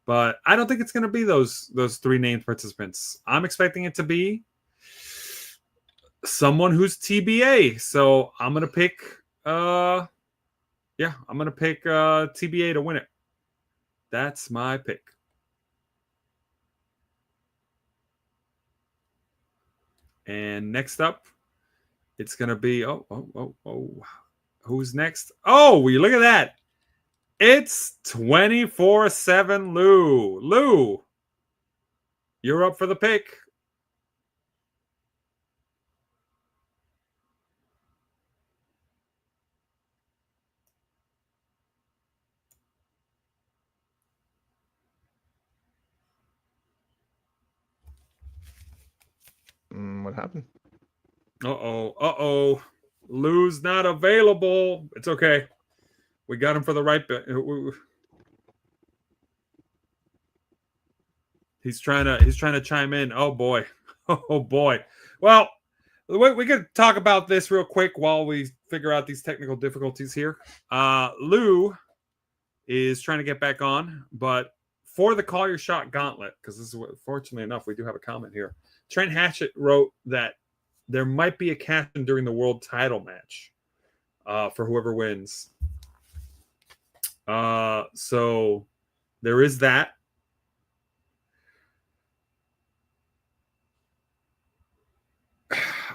But I don't think it's going to be those 3 named participants. I'm expecting it to be someone who's TBA. So I'm going to pick TBA to win it. That's my pick. And next up, it's going to be who's next? Oh, will you look at that? It's 24/7 Lou. Lou, you're up for the pick. What happened? Uh-oh. Lou's not available. It's okay. We got him for the right bit. He's trying to chime in. Oh boy. Oh boy. Well, we could talk about this real quick while we figure out these technical difficulties here. Lou is trying to get back on, but for the Call Your Shot Gauntlet, because this is what, fortunately enough, we do have a comment here. Trent Hatchett wrote that there might be a cash-in during the world title match for whoever wins. So there is that.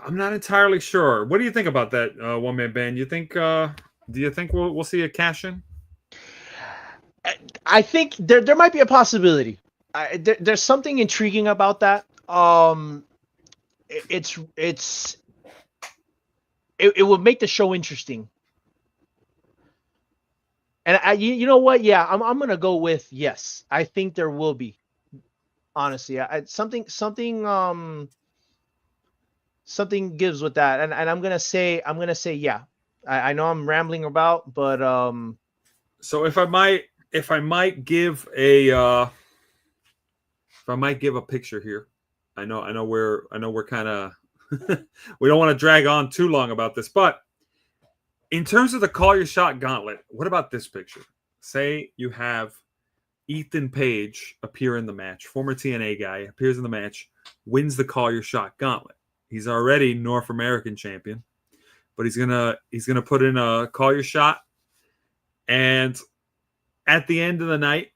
I'm not entirely sure. What do you think about that, One Man Band? Do you think we'll see a cash-in? I think there might be a possibility. There's something intriguing about that. It would make the show interesting. And you know what? Yeah, I'm gonna go with yes. I think there will be. Honestly, something gives with that, and I'm gonna say yeah. I know I'm rambling about, but So if I might give a picture here, I know we're kind of we don't want to drag on too long about this, but in terms of the Call Your Shot Gauntlet, what about this picture? Say you have Ethan Page appear in the match, former TNA guy, appears in the match, wins the Call Your Shot Gauntlet. He's already North American champion, but he's gonna put in a Call Your Shot, and at the end of the night,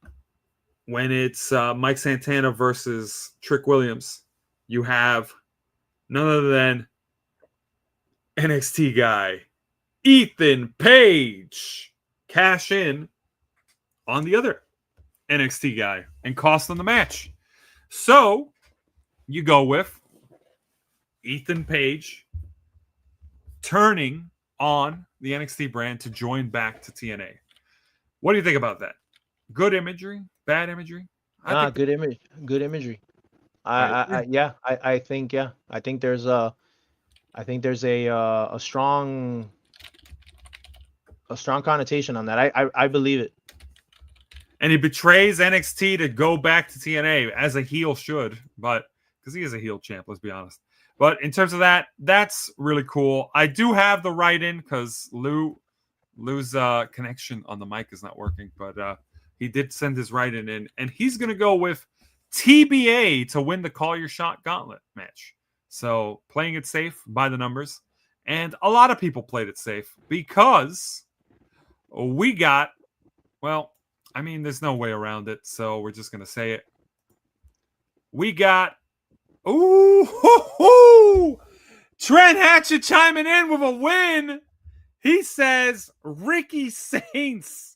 when it's Mike Santana versus Trick Williams, you have none other than NXT guy Ethan Page cash in on the other NXT guy and cost them the match. So you go with Ethan Page turning on the NXT brand to join back to TNA. What do you think about that? Good imagery? Bad imagery? good imagery. I think there's a strong connotation on that. I believe it. And he betrays NXT to go back to TNA as a heel should, but because he is a heel champ, let's be honest. But in terms of that, that's really cool. I do have the write-in because Lou's connection on the mic is not working, but he did send his write-in in, and he's going to go with TBA to win the Call Your Shot Gauntlet match. So playing it safe by the numbers. And a lot of people played it safe because we got, well, I mean, there's no way around it, so we're just going to say it. We got, Trent Hatchett chiming in with a win. He says Ricky Saints.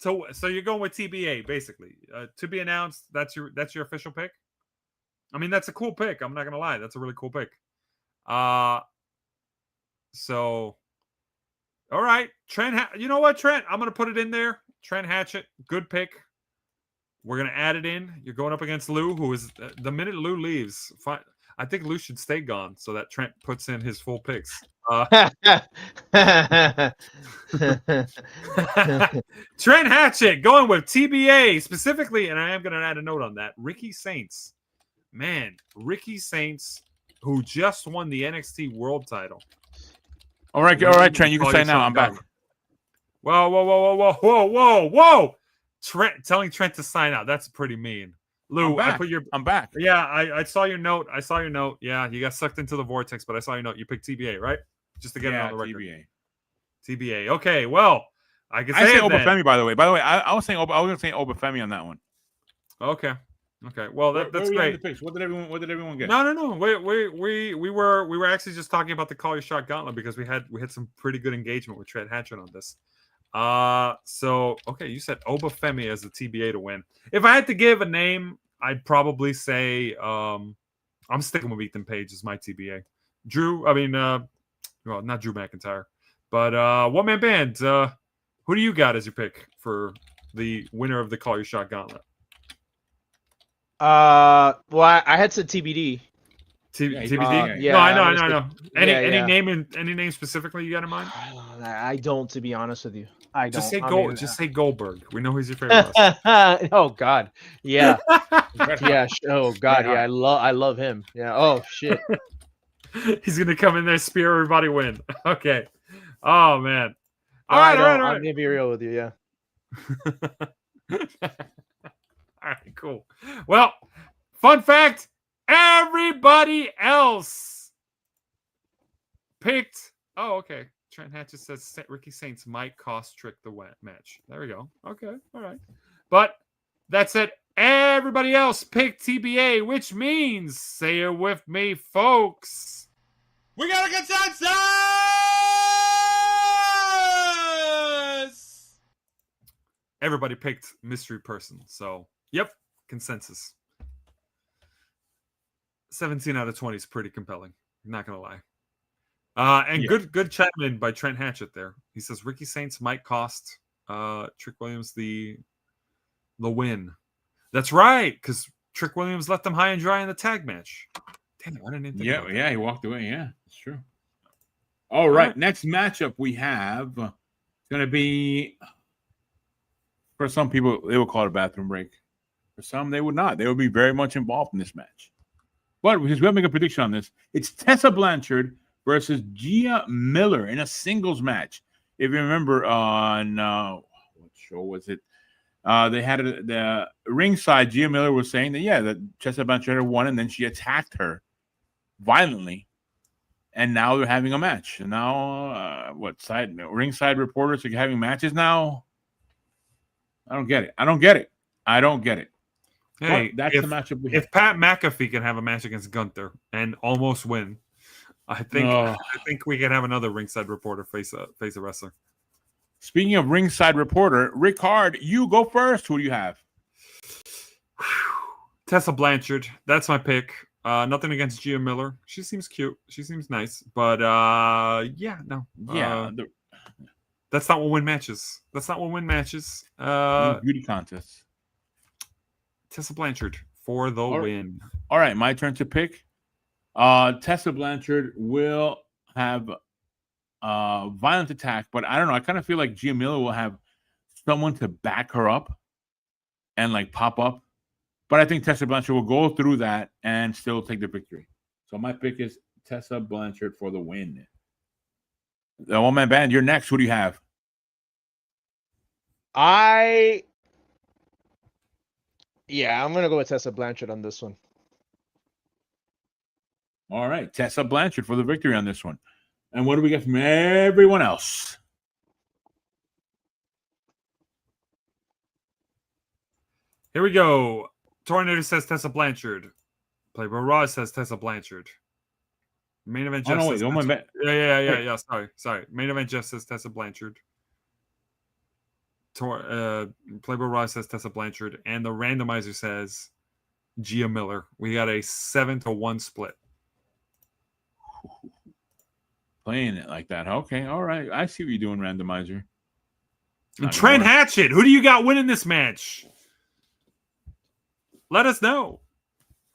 So you're going with TBA, basically. To be announced, that's your official pick? I mean, that's a cool pick. I'm not going to lie. That's a really cool pick. So, all right. You know what, Trent? I'm going to put it in there. Trent Hatchett, good pick. We're going to add it in. You're going up against Lou, who is, the minute Lou leaves, fine. I think Lou should stay gone so that Trent puts in his full picks. Trent Hatchett going with TBA specifically, and I am going to add a note on that. Ricky Saints, man, Ricky Saints, who just won the NXT World Title. All right, Trent, you can say now. I'm back. Whoa! Trent telling Trent to sign out. That's pretty mean. Lou, I'm back. Yeah, I saw your note. Yeah, you got sucked into the vortex, but I saw your note. You picked TBA, right? Just to get it on the record. TBA. Okay, well, I can say Obafemi, by the way. I was going to say Obafemi on that one. Okay. Well, that's great. What did everyone get? No. We were actually just talking about the Call Your Shot Gauntlet because we had some pretty good engagement with Trent Hatchett on this. So okay, you said Obafemi as the TBA to win. If I had to give a name, I'd probably say I'm sticking with Ethan Page as my TBA. Well, not Drew McIntyre, but One Man Band. Who do you got as your pick for the winner of the Call Your Shot Gauntlet? Well, I had said TBD. TBD. Yeah, No, I know. Any yeah. name specifically you got in mind? I don't, to be honest with you. I don't. Just say Goldberg. We know he's your favorite wrestler. Oh God, yeah, yeah. Oh God, yeah. I love him. Yeah. Oh shit. He's gonna come in there, spear everybody, win. Okay. Oh man. All right. right. I'm gonna be real with you. Yeah. All right. Cool. Well, fun fact: everybody else picked. Oh, okay. Trent Hatchett says Ricky Saints might cost Trick the match. There we go. Okay. All right. But that's it. Everybody else picked TBA, which means, say it with me, folks. We got a consensus! Everybody picked mystery person. So, yep, consensus. 17 out of 20 is pretty compelling. I'm not going to lie. Good chime in by Trent Hatchett there. He says Ricky Saints might cost Trick Williams the win. That's right, because Trick Williams left them high and dry in the tag match. Damn, I didn't even think about that. Yeah, he walked away. Yeah, it's true. All right, next matchup we have going to be, for some people, they will call it a bathroom break. For some, they would not. They would be very much involved in this match. But because we'll make a prediction on this, it's Tessa Blanchard versus Gia Miller in a singles match. If you remember on what show was it? They had the ringside. Gia Miller was saying that Tessa Blanchard won, and then she attacked her violently, and now they're having a match. And now, ringside reporters are having matches now? I don't get it. Hey, but that's the matchup. If Pat McAfee can have a match against Gunther and almost win, I think we can have another ringside reporter face a wrestler. Speaking of ringside reporter, Ric-Hard, you go first. Who do you have? Tessa Blanchard. That's my pick. Nothing against Gia Miller. She seems cute. She seems nice. But that's not what win matches. Beauty contest. Tessa Blanchard for the win. All right, my turn to pick. Tessa Blanchard will have violent attack, but I don't know. I kind of feel like Gia Miller will have someone to back her up and like pop up. But I think Tessa Blanchard will go through that and still take the victory. So my pick is Tessa Blanchard for the win. The One Man Band, you're next. Who do you have? I'm gonna go with Tessa Blanchard on this one. All right, Tessa Blanchard for the victory on this one. And what do we get from everyone else? Here we go. Tornado says Tessa Blanchard. Playboy Raw says Tessa Blaychard. Main event just says Sorry. Main event just says Tessa Blanchard. Playboy Raw says Tessa Blanchard, and the randomizer says Gia Miller. We got a 7-1 split. Playing it like that. Okay, all right. I see what you're doing, randomizer. And Trent Hatchett, who do you got winning this match? Let us know.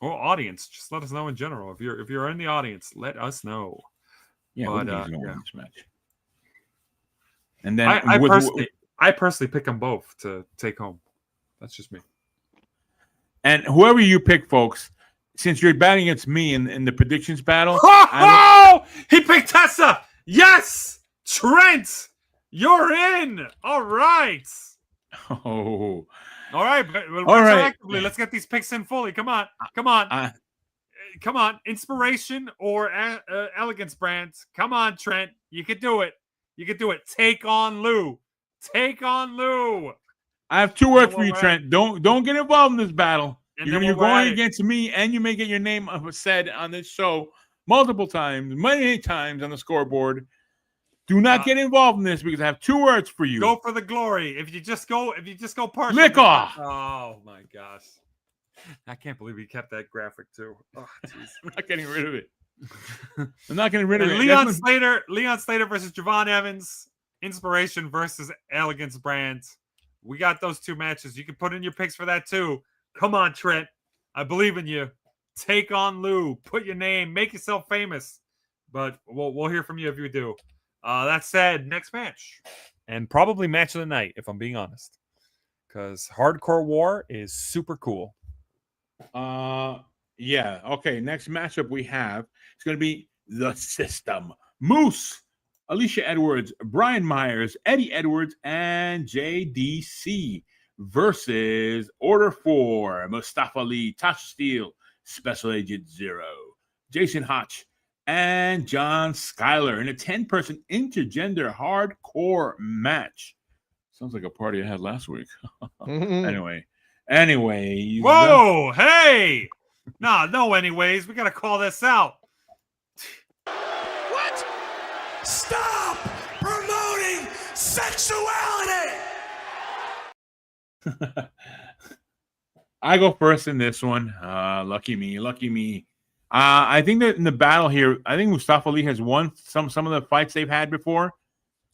or audience, just let us know in general. If you're in the audience, let us know. Yeah, But, who do you think is yeah. gonna win this match? And then I personally pick them both to take home. That's just me. and whoever you pick, folks, since you're batting against me in the predictions battle, Oh, he picked Tessa. Yes, Trent, you're in. All right. oh, All right, but All right. retroactively, let's get these picks in fully. Come on. Come on. Inspiration or Elegance brand. Come on, Trent. You could do it. You could do it. Take on Lou. Take on Lou. I have two words for you, Trent. Don't get involved in this battle. You're going against me, and you may get your name said on this show multiple times, many times on the scoreboard. Do not get involved in this because I have two words for you. Go for the glory. If you just go partial. Lick off. Oh my gosh. I can't believe he kept that graphic too. Oh, jeez. I'm not getting rid of it. I'm not getting rid of it. Leon Slater versus Javon Evans. Inspiration versus Elegance brand. We got those two matches. You can put in your picks for that too. Come on, Trent. I believe in you. Take on Lou. Put your name. Make yourself famous. But we'll hear from you if you do. That said, next match. And probably match of the night, if I'm being honest. Because Hardcore War is super cool. Yeah. Okay. Next matchup we have is going to be The System. Moose, Alicia Edwards, Brian Myers, Eddie Edwards, and JDC versus Order 4, Mustafa Ali, Tasha Steele, Special Agent Zero, Jason Hotch, and John Schuyler in a 10-person intergender hardcore match. Sounds like a party I had last week. Anyway. Whoa, hey! No, anyways. We got to call this out. What? Stop promoting sexuality! I go first in this one. Lucky me. I think that in the battle here, I think Mustafa Ali has won some of the fights they've had before.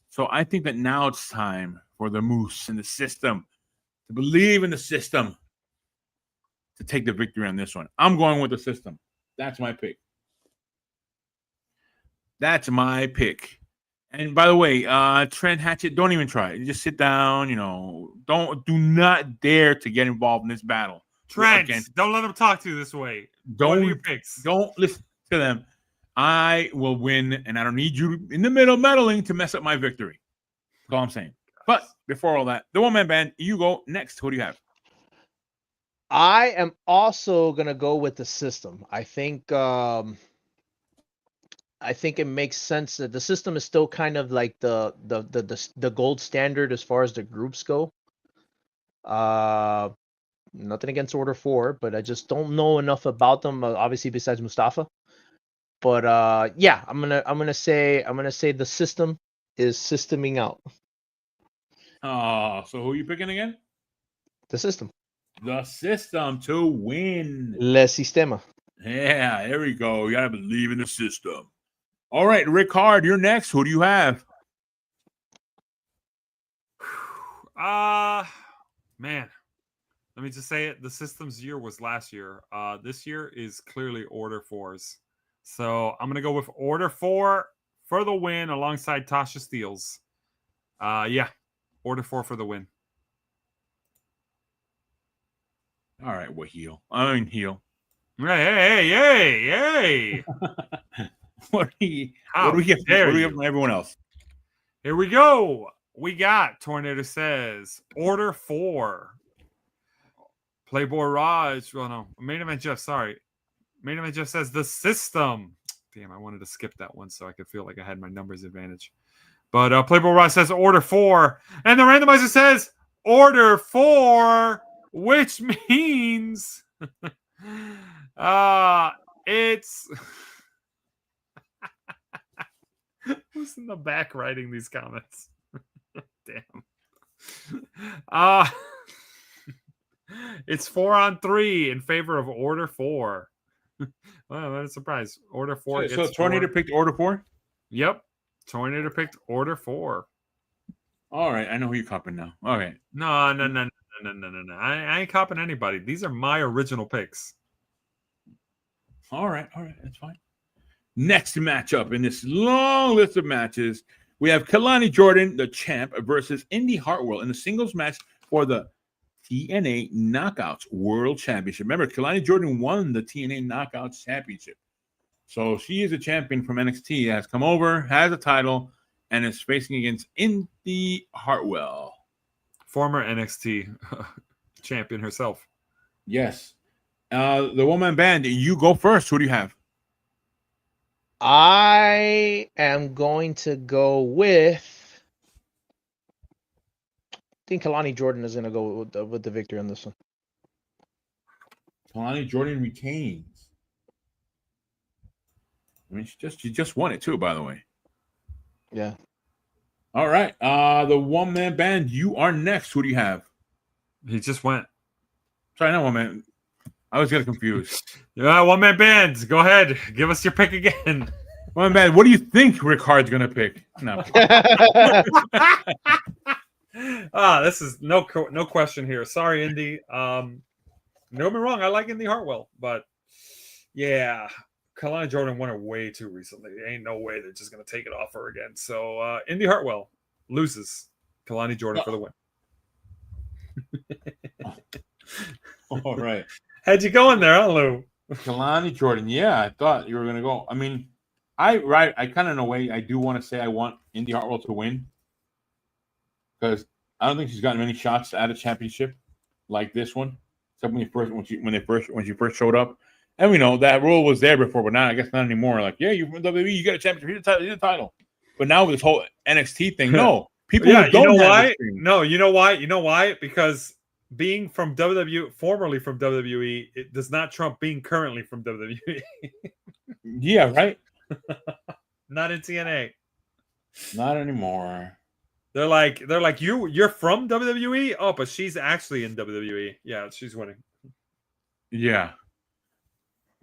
So I think that now it's time for the Moose and the System to believe in the System to take the victory on this one. I'm going with the System. That's my pick. And by the way, Trent Hatchett, don't even try it. You just sit down, do not dare to get involved in this battle. Trent, don't let them talk to you this way. What are your picks? Don't listen to them. I will win, and I don't need you in the middle meddling to mess up my victory. That's all I'm saying. But before all that, the one-man band, you go next. Who do you have? I am also gonna go with the System. I think it makes sense that the System is still kind of like the gold standard as far as the groups go. Nothing against Order 4, but I just don't know enough about them. Obviously, besides Mustafa. But yeah, I'm gonna say the System is systeming out. Oh, so who are you picking again? The System. The System to win. Le Sistema. Yeah, there we go. You gotta believe in the System. All right, Ric-Hard, you're next. Who do you have? Man. Let me just say it. The System's year was last year. This year is clearly Order 4's. So I'm going to go with Order 4 for the win alongside Tasha Steele's. Yeah, Order 4 for the win. All right, what heel? I mean, heel. Hey. What do we get from everyone else? Here we go. We got Tornado says Order 4. Playboy Raj. Well, no. Main Event Jeff. Sorry. Main Event Jeff says the System. Damn, I wanted to skip that one so I could feel like I had my numbers advantage. But Playboy Raj says Order 4. And the randomizer says Order 4, which means it's who's in the back writing these comments? Damn. It's 4-on-3 in favor of Order 4. Well, what a surprise. Order 4. So Tornado picked Order 4? Yep. Tornado picked Order 4. All right. I know who you're copping now. All right. No. I ain't copping anybody. These are my original picks. All right, that's fine. Next matchup in this long list of matches, we have Kalani Jordan, the champ, versus Indy Hartwell in the singles match for the TNA Knockouts World Championship. Remember, Kalani Jordan won the TNA Knockouts Championship. So she is a champion from NXT, has come over, has a title, and is facing against Indy Hartwell. Former NXT champion herself. Yes. The one-man band, you go first. Who do you have? I am going to go with. I think Kalani Jordan is going to go with the victory on this one. Kalani Jordan retains. I mean, she just won it too, by the way. Yeah. All right. The one-man band, you are next. Who do you have? He just went. Sorry, not one-man. I was getting confused. Yeah, one-man bands. Go ahead. Give us your pick again. One-man band, what do you think Ric-Hard's going to pick? No. This is no question here. Sorry, Indy. Don't get me wrong. I like Indy Hartwell, but yeah, Kalani Jordan won it way too recently. There ain't no way they're just going to take it off her again. So Indy Hartwell loses. Kalani Jordan for the win. All right. How'd you go in there, huh, Lou? Kalani Jordan. Yeah, I thought you were going to go. I mean, I kind of in a way, I do want to say I want Indy Hartwell to win because I don't think she's gotten many shots at a championship like this one, except when she first showed up. And we know that rule was there before, but now I guess not anymore. Like, yeah, you're from WWE, you got a championship, here's the title. But now with this whole NXT thing, no. People yeah, don't you know have why? this thing. No, you know why? You know why? Because being from WWE, formerly from WWE, it does not trump being currently from WWE. Yeah, right? Not in TNA. Not anymore. They're like you're from WWE? Oh, but she's actually in WWE. Yeah, she's winning. Yeah.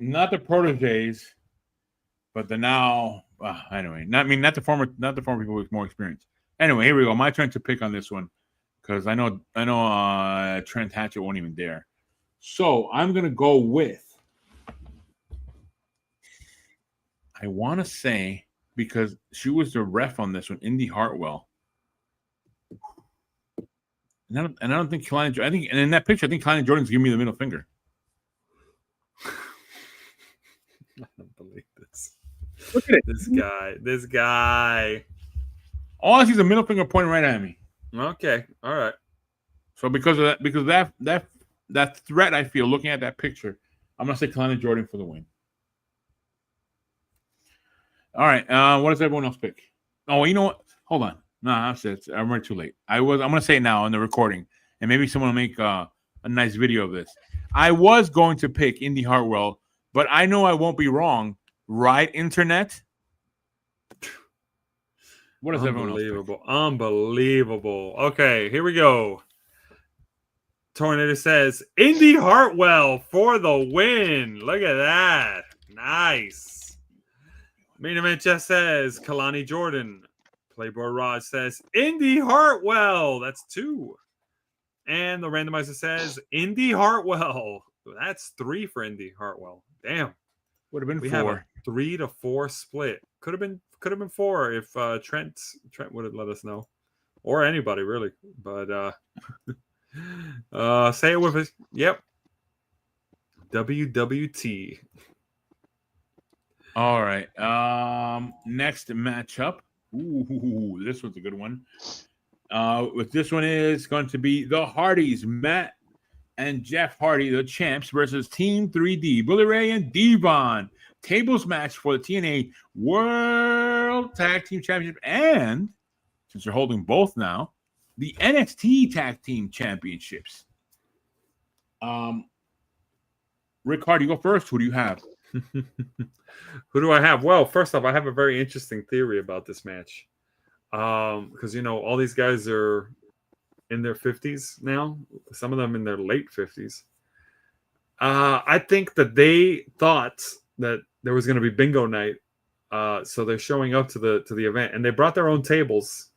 Not the proteges, but the now anyway. Not the former people with more experience. Anyway, here we go. My turn to pick on this one. Because I know Trent Hatchett won't even dare. So I'm gonna go with I want to say because she was the ref on this one, Indy Hartwell. And I don't think Kalani. I think, and in that picture, I think Kalani Jordan's giving me the middle finger. I don't believe this. Look at it. This guy. All I see is a middle finger pointing right at me. Okay, all right. So because of that threat, I feel looking at that picture, I'm gonna say Kalani Jordan for the win. All right. What does everyone else pick? Oh, you know what? Hold on. No, I'm already too late. I'm gonna say it now in the recording, and maybe someone will make a nice video of this. I was going to pick Indy Hartwell, but I know I won't be wrong. Right, internet? What does everyone else pick? Unbelievable. Okay, here we go. Tornado says Indy Hartwell for the win. Look at that. Nice. Main event just says Kalani Jordan. Playboy Rod says Indy Hartwell. That's 2. And the randomizer says Indy Hartwell. That's 3 for Indy Hartwell. Damn. Would have been we 4. Have a 3-4 split. Could have been 4 if Trent would have let us know, or anybody really. But say it with us. Yep. WWT. All right. Next matchup. Ooh, this one's a good one. With this one is going to be the Hardys, Matt and Jeff Hardy, the champs, versus Team 3D, Bully Ray and Devon. Tables match for the TNA World Tag Team Championship, and since they're holding both now, the NXT Tag Team Championships. Ric-Hard, you go first. Who do you have? Who do I have? Well, first off, I have a very interesting theory about this match. Because, you know, all these guys are in their 50s now. Some of them in their late 50s. I think that they thought that there was going to be bingo night. So they're showing up to the event. And they brought their own tables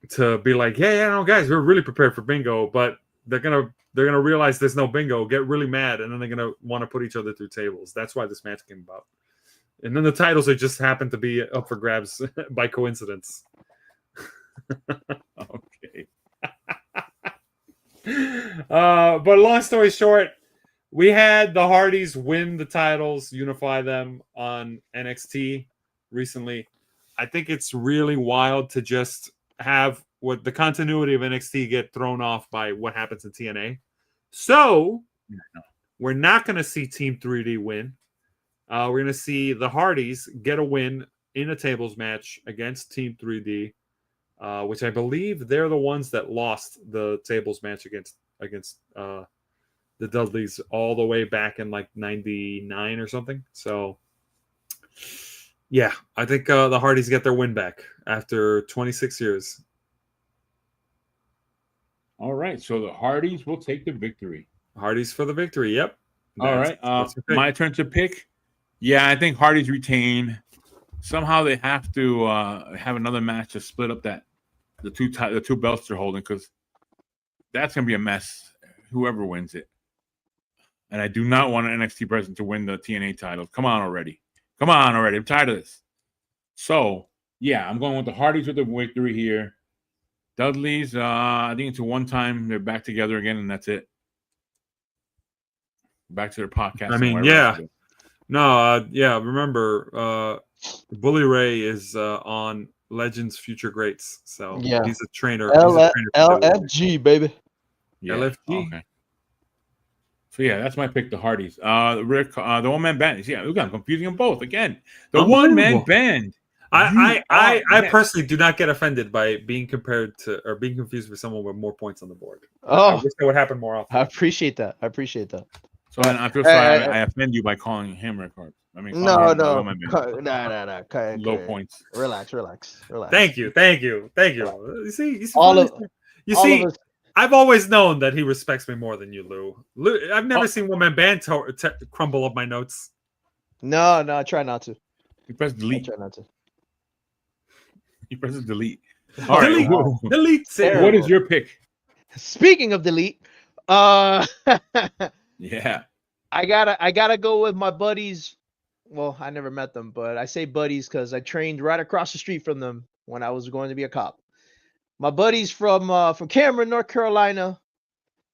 to be like, yeah, no, guys, we're really prepared for bingo. But they're gonna realize there's no bingo, get really mad, and then they're gonna want to put each other through tables. That's why this match came about. And then the titles are just happen to be up for grabs by coincidence. Okay. But long story short, we had the Hardys win the titles, unify them on NXT recently. I think it's really wild to just have what the continuity of NXT get thrown off by what happens in TNA. So we're not going to see Team 3D win. We're going to see the Hardys get a win in a tables match against Team 3D, which I believe they're the ones that lost the tables match against the Dudleys all the way back in like 99 or something. So yeah, I think the Hardys get their win back after 26 years. All right, so the Hardys will take the victory. Hardys for the victory. Yep. All right, my turn to pick. Yeah, I think Hardys retain. Somehow they have to have another match to split up the two belts they're holding, because that's gonna be a mess. Whoever wins it, and I do not want an NXT person to win the TNA title. Come on already! I'm tired of this. So yeah, I'm going with the Hardys with the victory here. Dudleys, I think it's a one time. They're back together again, and that's it. Back to their podcast. I mean, yeah. No, yeah. Remember, Bully Ray is on Legends Future Greats, so he's a trainer. LFG, baby. Yeah. LFG. Okay. So yeah, that's my pick. The Hardys. Rick, the one man band. Yeah, look, I'm confusing them both again. The one man band. I personally do not get offended by being compared to or being confused with someone with more points on the board. I wish that would happen more often. I appreciate that. So I feel sorry I offend you by calling him Ric-Hard. I mean, no. Low points. Relax. Thank you. You see, I've always known that he respects me more than you, Lou. I've never seen one man band crumble up my notes. No, I try not to. You press delete. I try not to. He presses delete. All right. Delete. What is your pick? Speaking of delete, yeah, I gotta go with my buddies. Well, I never met them, but I say buddies because I trained right across the street from them when I was going to be a cop. My buddies from Cameron, North Carolina,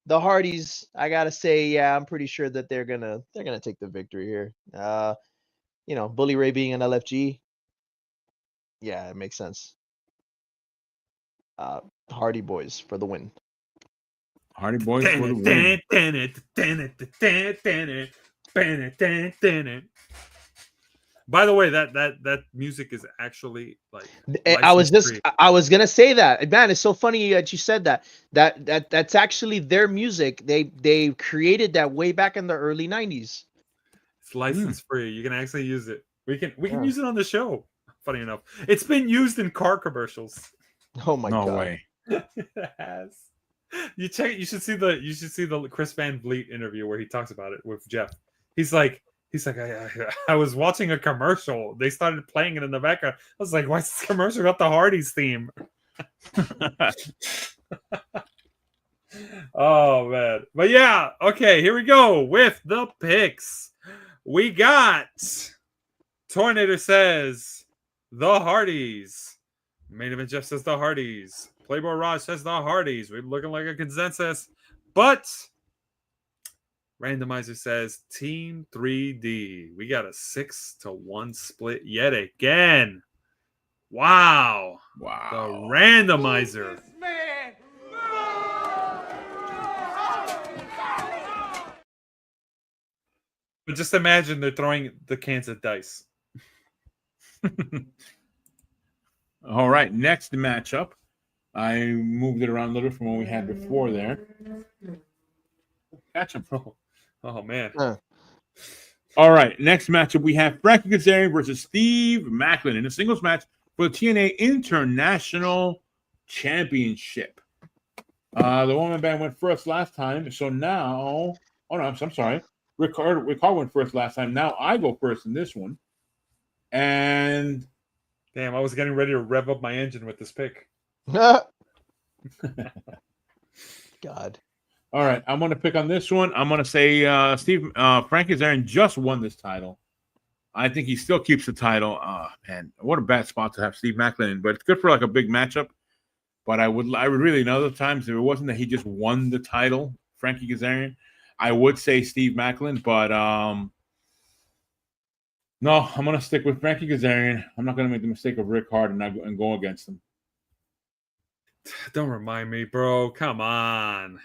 the Hardys. I gotta say, yeah, I'm pretty sure that they're gonna take the victory here. Bully Ray being an LFG. Yeah, it makes sense. Hardy boys for the win. Hardy boys for the win. By the way, that music is actually like I was gonna say that. Man, it's so funny that you said that. That's actually their music. They created that way back in the early 90s. It's license free. You can actually use it. We can use it on the show. Funny enough, it's been used in car commercials. Oh my god! No way. It has. You check. You should see the Chris Van Vliet interview where he talks about it with Jeff. He's like, I was watching a commercial. They started playing it in the background. I was like, why's this commercial got the Hardys theme? Oh man. But yeah, okay, here we go with the picks. We got Tornator says the Hardys. Main Event Jeff says the Hardys. Playboy Raj says the Hardys. We're looking like a consensus. But Randomizer says Team 3D. We got a 6-1 split yet again. Wow. The Randomizer. But just imagine they're throwing the cans of dice. All right, next matchup. I moved it around a little from what we had before there. Catch him. Oh man. All right, next matchup we have Frankie Kazarian versus Steve Macklin in a singles match for the TNA International Championship. The woman band went first last time, so now... Oh, no, I'm sorry. Ric-Hard went first last time. Now I go first in this one. And... Damn, I was getting ready to rev up my engine with this pick. God. All right, I'm going to pick on this one. I'm going to say Frankie Kazarian just won this title. I think he still keeps the title. Man, what a bad spot to have Steve Maclin in, but it's good for like a big matchup. But I would really, in other times, if it wasn't that he just won the title, Frankie Kazarian, I would say Steve Maclin. But no, I'm going to stick with Frankie Kazarian. I'm not going to make the mistake of Ric-Hard and go against him. Don't remind me, bro. Come on.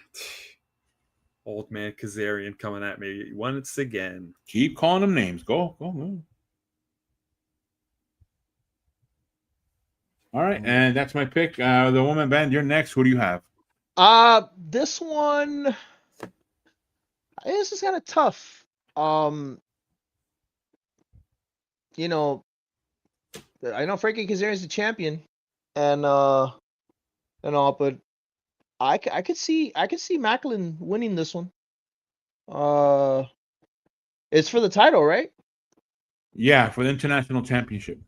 Old man Kazarian coming at me once again. Keep calling them names. Go. All right, and that's my pick. The woman band, you're next. Who do you have? This one, this is kind of tough. You know, I know Frankie Kazarian is the champion, and all, but I could see Maclin winning this one. It's for the title, right? Yeah, for the international championship.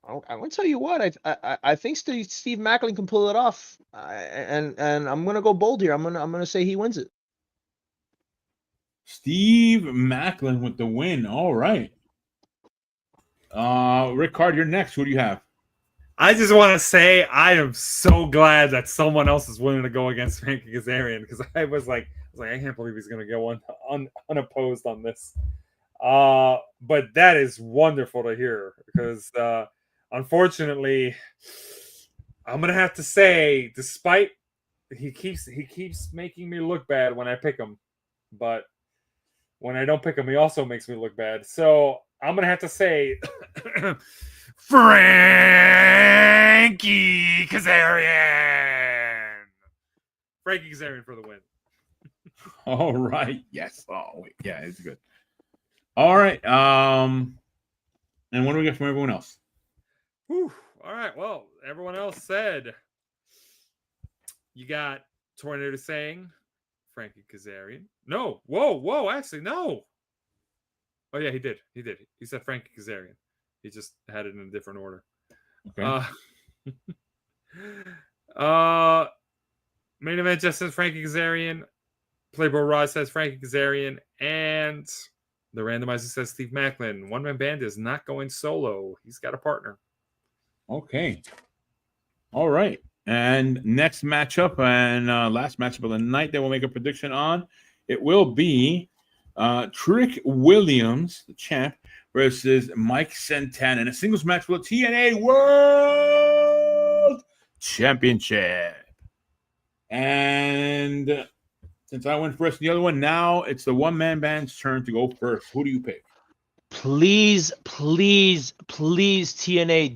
I'm gonna tell you what, I think Steve Maclin can pull it off, and I'm gonna go bold here. I'm gonna say he wins it. Steve Maclin with the win. All right. Ric-Hard, you're next. Who do you have? I just want to say I am so glad that someone else is willing to go against Frankie Kazarian, because I was like, I can't believe he's going to go unopposed on this. But that is wonderful to hear, because unfortunately, I'm going to have to say, despite he keeps making me look bad when I pick him, but when I don't pick him, he also makes me look bad. So I'm going to have to say Frankie Kazarian. Frankie Kazarian for the win. All right. Yes. Oh, wait. Yeah, it's good. All right. And what do we get from everyone else? Whew. All right. Well, everyone else said you got Tornado saying Frankie Kazarian. No. Whoa. Actually, no. Oh, yeah, he did. He said Frankie Kazarian. He just had it in a different order. Okay. Main event just says Frankie Kazarian. Playboy Raw says Frankie Kazarian. And the randomizer says Steve Maclin. One Man Band is not going solo. He's got a partner. Okay. All right. And next matchup and last matchup of the night that we'll make a prediction on, it will be Trick Williams, the champ, versus Mike Santana in a singles match for the TNA World Championship. And since I went first in the other one, now it's the one-man band's turn to go first. Who do you pick? Please, TNA,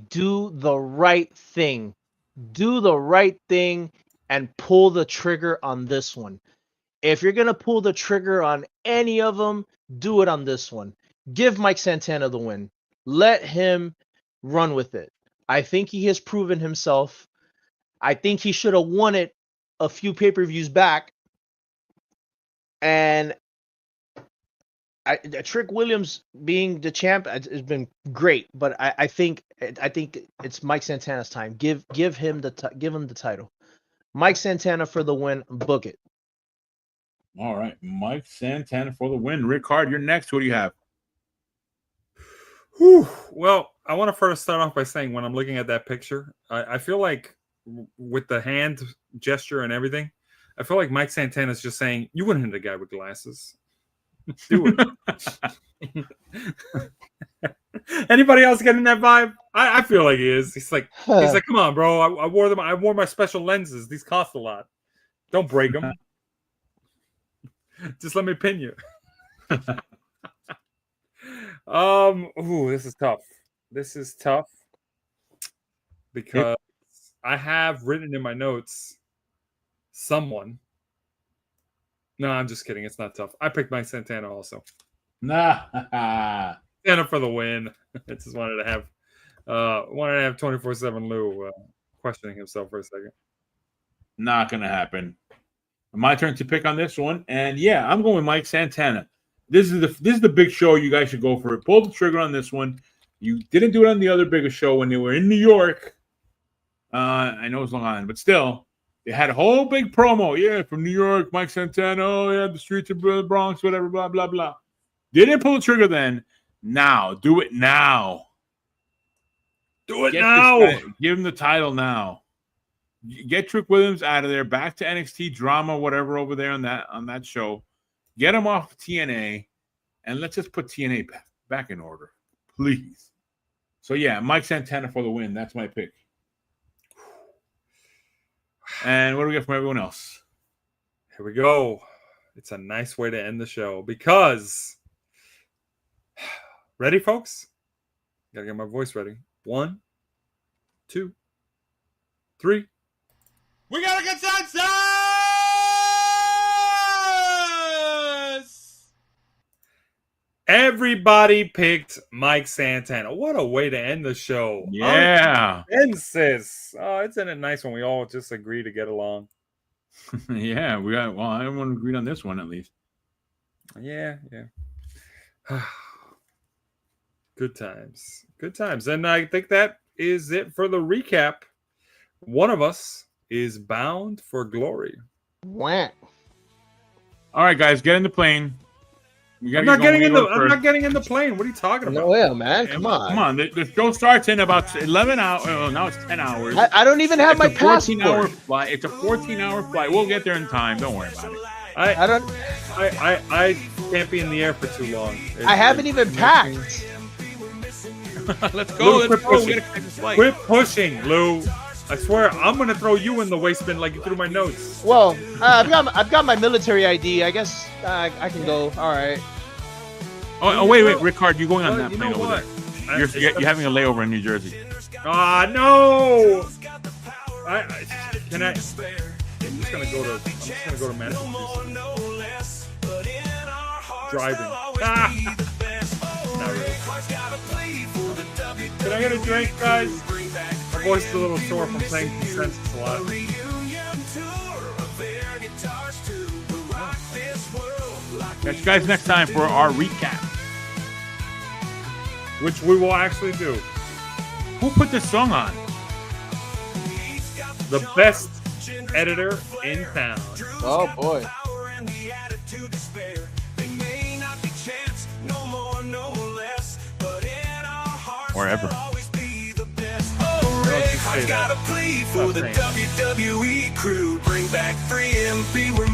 do the right thing. Do the right thing and pull the trigger on this one. If you're going to pull the trigger on any of them, do it on this one. Give Mike Santana the win. Let him run with it. I think he has proven himself. I think he should have won it a few pay-per-views back. And Trick Williams being the champ has been great, but I think it's Mike Santana's time. Give him the title. Mike Santana for the win. Book it. All right, Mike Santana for the win. Ric-Hard, you're next. Who do you have? Whew. Well, I want to first start off by saying when I'm looking at that picture, I feel like with the hand gesture and everything, I feel like Mike Santana is just saying, "You wouldn't hit a guy with glasses. Do it." Anybody else getting that vibe? I feel like he is. He's like, come on, bro. I wore them. I wore my special lenses. These cost a lot. Don't break them. Just let me pin you. Ooh, this is tough. This is tough because I have written in my notes someone. No, I'm just kidding. It's not tough. I picked Mike Santana also. Nah. Santana for the win. I just wanted to have 24/7 Lou questioning himself for a second. Not gonna happen. My turn to pick on this one, and yeah, I'm going with Mike Santana. This is the big show. You guys should go for it. Pull the trigger on this one. You didn't do it on the other bigger show when they were in New York. I know it's Long Island, but still, They had a whole big promo. Yeah, from New York, Mike Santana. Oh, yeah, the streets of the Bronx, whatever, blah, blah, blah. Didn't pull the trigger then. Now. Do it now. Do it Get now. this guy, give him the title now. Get Trick Williams out of there. Back to NXT drama, whatever, over there on that show. Get him off TNA. And let's just put TNA back in order. Please. So, yeah, Mike Santana for the win. That's my pick. And what do we get from everyone else? Here we go. It's a nice way to end the show because ready, folks? Gotta get my voice ready. 1, 2, 3. We got a consensus! Everybody picked Mike Santana. What a way to end the show. Yeah. Consensus. Oh, isn't it nice when we all just agree to get along? Yeah, everyone agreed on this one at least. Yeah. Good times. Good times. And I think that is it for the recap. One of us is bound for glory. Wah. All right, guys, get in the plane. I'm not getting in the plane. What are you talking about? No way, man. Come on. Come on. The show starts in about 11 hours. Oh, now it's 10 hours. I don't even have my It's a 14-hour passport. flight. It's a 14-hour flight. We'll get there in time. Don't worry about it. I can't be in the air for too long. I haven't even packed. Let's go. Lou, Let's quit go. We pushing. gotta catch this flight. Quit pushing, Lou. I swear, I'm gonna throw you in the waste bin like you threw my notes. Well, I've got my military ID. I guess I can go. All right. Oh, wait, Ric-Hard, you're going on that You plane know over what? there. You're having a layover in New Jersey. Ah, no! Can I? I'm just gonna go to Massachusetts. Driving. Ah! Not really. Can I get a drink, guys? My voice is a little sore from playing consensus a lot. Catch you guys next time for our recap. Which we will actually do. Who put this song on? The best editor in town. Oh boy. Wherever. I got a plea for the WWE crew. Bring back 3MP. We're